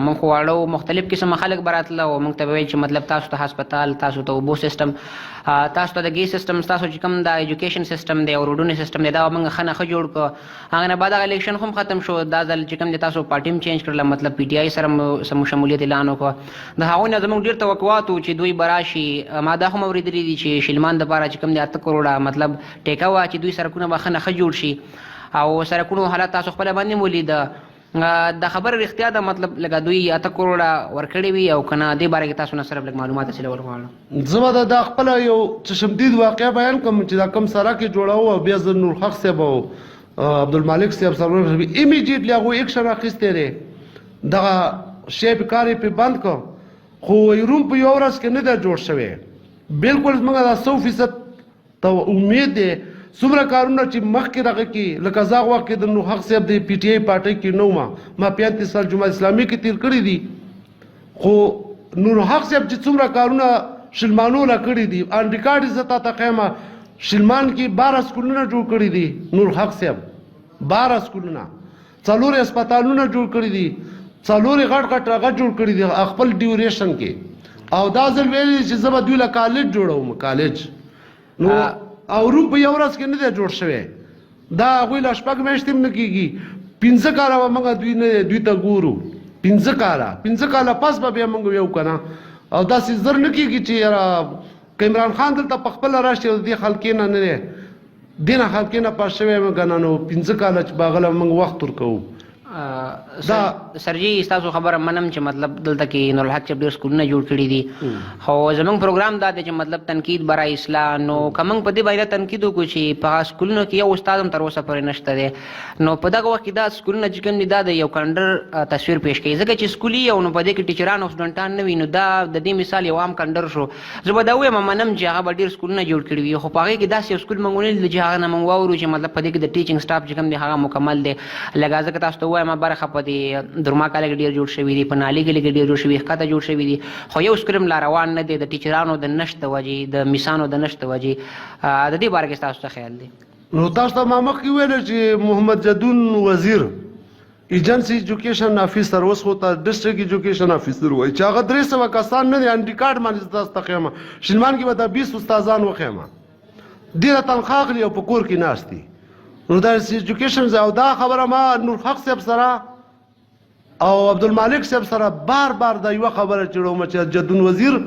مونږ خو واړو مختلف قسم خلک براتله او مونږ ته وایي چې مطلب تاسو ته هسپتال تاسو ته اوبو سیستم تاسو ته د ګیس سیستم تاسو چې کوم د ایجوکیشن سیستم دی او روډونو سیستم دی دا مونږ ښه نه ښه جوړ کړو. هغه نه بعد هغه الیکشن هم ختم شو. دا ځل چې کوم دی تاسو پارټي هم چینج کړله مطلب پی ټي آی سره شمولیت اعلان وکړو. د هغوی نه زموږ ډېر توقعات وو چې دوی به راشي. ما دا هم اورېدلي دي چې شلمان دپاره چې کوم دی 8 کروړه مطلب ټیکه وه چې دوی سرکونه به ښه نه ښه جوړ شي او سرکونو حالات تاسو خپله باندې ولیده. دا خبره رښتیا ده مطلب لکه دوی 8 کروړه ورکړې وي او که نه دې باره کې تاسو نه صرف لږ معلومات حاصلول غواړم. زه به دا خپله یو چشمدید واقعه بیان کوم چې دا کوم سړک یې جوړاوه او بیا زه نورحق صاحب او عبدالمالک صاحب سرور صاحب ایمیډیټلی هغوی ایکشن اخیستی دی دغه شی په کار یې پې بند کړ خو روم په یوه ورځ کې نه دی جوړ شوی. بلکل زموږ دا 100% ته امید دی څومره کارونه چې مخکې دغه کې لکه زه هغه وخت کې د نورحق صاحب د پی ټي آی پارټۍ کې نه وم ما 35 سال جماعت اسلامي کې تیر کړي دي خو نورحق صاحب چې څومره کارونه شلمانو له کړي دي ان ریکارډ زه تا ته ښیم شلمان کې 12 سکولونه جوړ کړي دي نورحق صاحب 12 سکولونه 4 هسپتالونه جوړ کړي دي 4 غټ هغه جوړ کړي دي خپل ډیوریشن کې او دا ځل ویلي چې زه به دوی له کالج جوړوم کالج نو او روم په یو ورځ کې نه دی جوړ شوی. دا هغوی له 6 میاشتې هم نه کېږي 15 کاله به موږ دوی ته ګورو 15 کاله پس به بیا موږ ویو که نه او داسې زر نه کېږي چې که عمران خان دلته په خپله راشي او د دې خلکې نه نه دې نه خلکې نه پاس شوی یم که نه نو 15 کاله چې به هغه له موږ وخت ورکوو سرجي تاسو خبره منم چې مطلب دلته کې نور الحق چې ډېر سکولونه جوړ کړي دي خو زمونږ پروګرام دا دی چې مطلب تنقید برای اصلاح نو کومنګ په دې باندې تنقید وکړو چې په سکولونو کې یو استاد هم تر اوسه پورې نشته دی نو په دغه وخت کې دا سکولونه چې کوم دي دا د یو کندر تصویر پیش کوي ځکه چې سکولي یو نو په دې کې ټیچران او سټوډنټان نه وي نو دا د دې مثال یو عام کندر شو زه به دا وایم منم چې هغه به ډېر سکولونه جوړ کړي وي خو په هغې کې داسې یو سکول موږ ونه لیدل چې هغه نه موږ واورو چې مطلب په دې کې د ټیچنګ سټاف چې کوم دی هغه مکمل دی لکه ځکه تاسو ته ووایم برخه په دې درما کال کې ډېر جوړ شوي دي په نالي کې ډېر جوړ شوي ښکته جوړ شوي دي خو یو سکول هم لا روان نه دی د ټیچرانو د نشت د وجې د میسانو د نشت د وجې د دې باره کې ستاسو څه خیال دی نو تاسو ته ما مخکې ویل چې محمد جدون وزیر ایجنسی ایجوکیشن افیسر اوس خو ته ډسټرکټ ایجوکیشن افیسر وایي چې هغه 300 کسان نه دي انډي کارډ باندې تاسو ته ښیم شلمان کې به دا 20 استادان وښیم ډېره تنخواه اخلي او په کور کې ناست دي نو دا ایجوکیشن او دا خبره ما نور حق صاحب سره او عبدالمالک صاحب سره بار بار دا یوه خبره چړوم چې جدون وزیر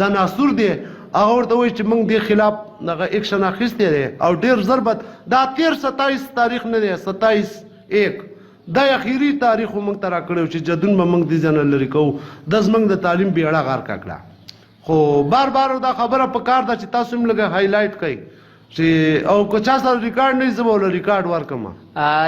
دا ناسور دی هغه ورته وایي چې موږ دې خلاف دغه ایکشن اخیستی دی او ډېر ضربت دا 13-27 تاریخ نه دی 27/1 دا اخیری تاریخ موږ ته راکړی چې جدون به موږ دې ځای نه لرې کوو دا زموږ د تعلیم بیړه غرقه کړه خو بار بار دا خبره په کار ده چې تاسو هم لږه هایلایټ کوئ چې او که چا سره ریکارډ نه وي زه به ورله ریکارډ ورکړم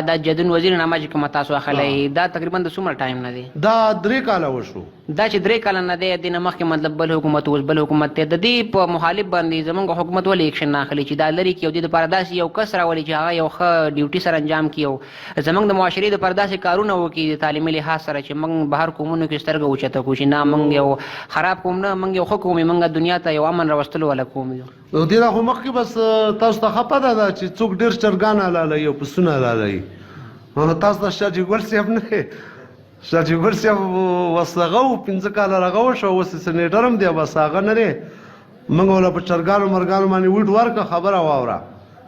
دا جدون وزیر نامه چې کومه تاسو اخلی دا تقریبا د څومره ټایم نه دی دا 3 کاله وشو دا چې 3 کاله نه دی د دې نه مخکې مطلب بل حکومت اوس بل حکومت دی د دې په مخالف باندې زموږ حکومت ولې ایکشن نه اخلي چې دا لرې کړي او دې دپاره داسې یو کس راولي چې هغه یو ښه ډیوټي سره انجام کړي او زموږ د معاشرې دپاره داسې کارونه وکړي د تعلیمي لحاظ سره چې موږ بهر قومونو کې سترګه اوچته کړو چې نه موږ یو خراب قوم نه موږ یو ښه قوم یو موږ دنیا ته یو امن راوستلو والا قوم یو نو دې نه خو مخکې بس تاسو ته ښه پته ده چې څوک ډېر چرګان حلالوي او پسونه حلالوي تاسو ته شاه جګول صاحب نه شاه جګول صاحب وسغه و 15 کاله رغه وشو اوس سنیټر هم دی بس هغه نه دی موږ ولا په چرګانو مرګانو باندې وټ ورکه خبره واوره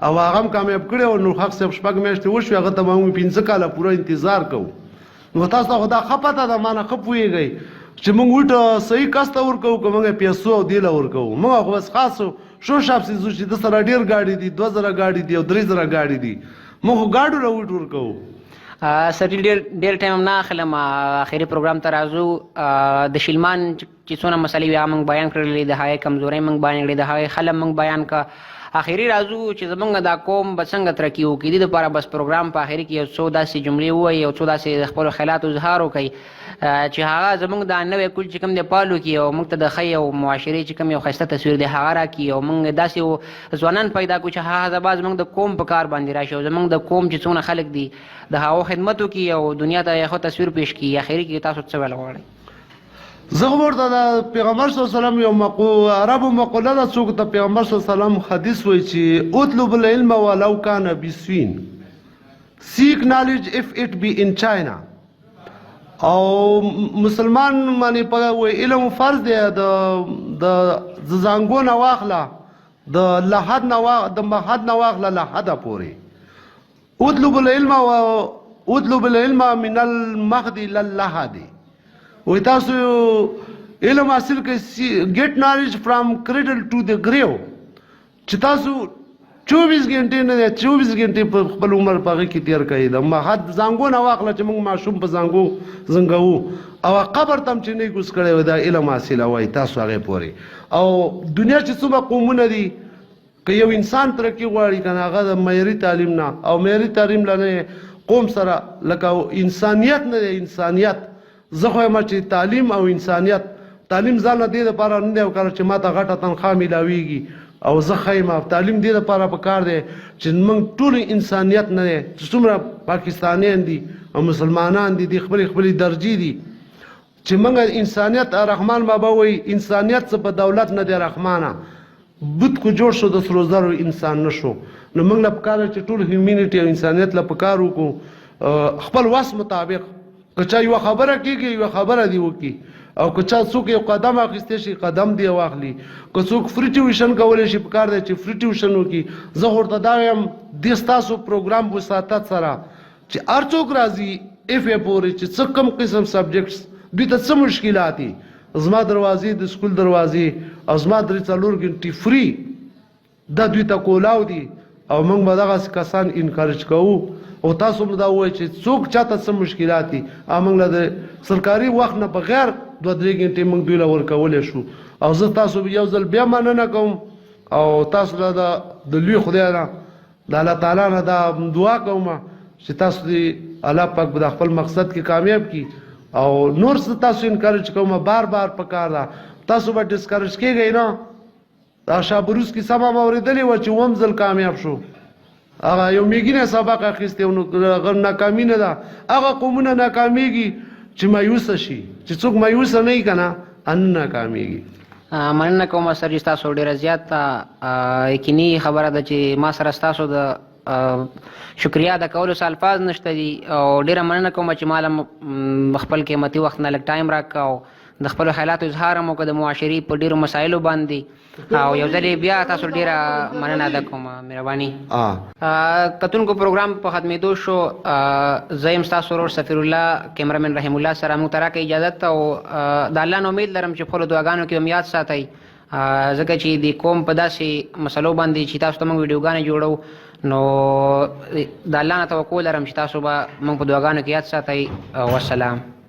او هغه هم کامیاب کړی او نور حق صاحب شپږ میاشتې وشوې هغه ته موږ 15 کاله پوره انتظار کوو نو تاسو ته خو دا ښه پته ده ما نه ښه پوهېږئ چې موږ وټ صحیح کس ته ورکوو که موږ پیسو او دې له ورکوو موږ خو بس خاصو شو شاپ سیزو چې د سره ډېر گاډي دي 2000 گاډي دي او 3000 گاډي دي موږ خو ګاډو له وټ ورکوو سر ډېر ټایم نه اخلم اخري پروګرام ته راځو د شلمان چې څونه مسلې وي هغه موږ بیان کړلې د هغې کمزورۍ موږ بیان کړې د هغې خلم موږ بیان کړه اخري راځو چې زمونږ دا قوم به څنګه ترقي وکړي دې دپاره بس پروګرام په اخري کې یو څو داسې جملې ووایي یو څو داسې د خپلو خیالاتو اظهار وکړي چې هغه زمونږ دا نوی کل چې کوم دی پالو کړي او موږ ته د ښه یو معاشرې چې کوم یو ښایسته تصویر دی هغه راکړي او موږ داسې ځوانان پیدا کړو چې هغه زبا زموږ د قوم په کار باندې راشي او زموږ د قوم چې څونه خلک دي د هغو خدمت وکړي او دنیا ته یو ښه تصویر پیش کړي اخري کې تاسو څه ویل غواړئ زه خو ورته د پیغمبر صلی الله علیه وسلم یو عربو مقوله ده څوک د پیغمبر صلی الله علیه وسلم حدیث وایي چې اطلب العلم ولو کان بسوین seek knowledge if it be in China او مسلمان باندې په علم فرض دی د زنګو نه واخله د لحد نه واخله لحده پورې اطلب العلم من المهد للحد وی تاسو علم حاصل کړئ get knowledge from cradle to the grave چې تاسو 24 غنټې نه 24 غنټې په خپل عمر په هغې کې تېر کړئ د مهد زانګو نه واخله چې موږ ماشوم په زانګو زنګوو او قبر ته هم چې نه کوز کړی وی دا علم حاصله وایي تاسو هغې پورې او دنیا چې څومره قومونه دي که یو انسان ترقي غواړي که نه هغه د معیاري تعلیم نه او معیاري تعلیم له قوم سره لکه انسانیت نه دی انسانیت زه خو یم چې تعلیم او انسانیت تعلیم ځان له دې دپاره نه دی وکړه چې ما ته غټه تنخواه میلاویږي او زه ښه یم تعلیم دې دپاره پکار دی چې موږ ټول انسانیت نه دی چې څومره پاکستانیان دي او مسلمانان دي د خپلې درجې دي چې موږ انسانیت رحمان بابا وایي انسانیت څه په دولت نه دی رحمانه بت کو جوړ شو د سرو زرو انسان نه شو نو موږ له پکار چې ټول هیومینټي او انسانیت له پکار وکړو خپل وس مطابق که چا یوه خبره کېږي یوه خبره دې وکړي او که چا څوک یو قدم اخیستی شي قدم دی واخلي که څوک فری ټیوشن کولی شي پکار دی چې فری ټیوشن وکړي زه ورته دا وایم دې ستاسو پروګرام وساتت سره چې هر څوک راځي اف ای پورې چې څه کم قسم سبجیکټس دوی ته څه مشکلات دي زما دروازې د سکول دروازې او زما 3-4 غنټې فری دا دوی ته کولاو دي او موږ به دغسې کسان انکارج کوو او تاسو هم دا ووایئ چې څوک چاته څه مشکلات دي موږ له د سرکاري وخت نه بغیر 2-3 غنټې موږ دوی له ورکولی شو او زه تاسو یو ځل بیا مننه کوم او تاسو له د لوی خدای نه د الله تعالی نه دا دعا کوم چې تاسو دې الله پاک به د خپل مقصد کې کامیاب کړي او نور څه تاسو انکارج کوم بار بار پکار ده تاسو به ډسکرج کېږئ نه دا شابروس کې سبا ما اورېدلې وه چې اووم ځل کامیاب شو هغه یو میګینه سبق اخیستی او ناکامي نه ده هغه قومونه ناکامیږي چې مایوسه شي چې څوک مایوسه نه وي که نه ان ناکامیږي مننه کوم سر جي ستاسو ډېره زیات یقیني خبره ده چې ما سره ستاسو د شکریا ادا کولو څه الفاظ نشته دي او ډېره مننه کوم چې ما خپل قیمتي وخت نه لږ ټایم راکړه او د خپلو خیالاتو اظهار هم وکړه د معاشري په ډېرو مسایلو باندې او یو ځل بیا تاسو ډېره مننه ادا کوم مهرباني کتونکو پروګرام په ختمېدو شو زه یم ستاسو ورور سفیر الله کیمرامین رحیم الله سره موږ ته راکړئ اجازت او د الله نه امید لرم چې خپلو دعاګانو کې هم یاد ساتئ ځکه چې د قوم په داسې مسلو باندې چې تاسو ته موږ ویډیوګانې جوړو نو د الله نه توقع لرم چې تاسو به موږ په دعاګانو کې یاد ساتئ والسلام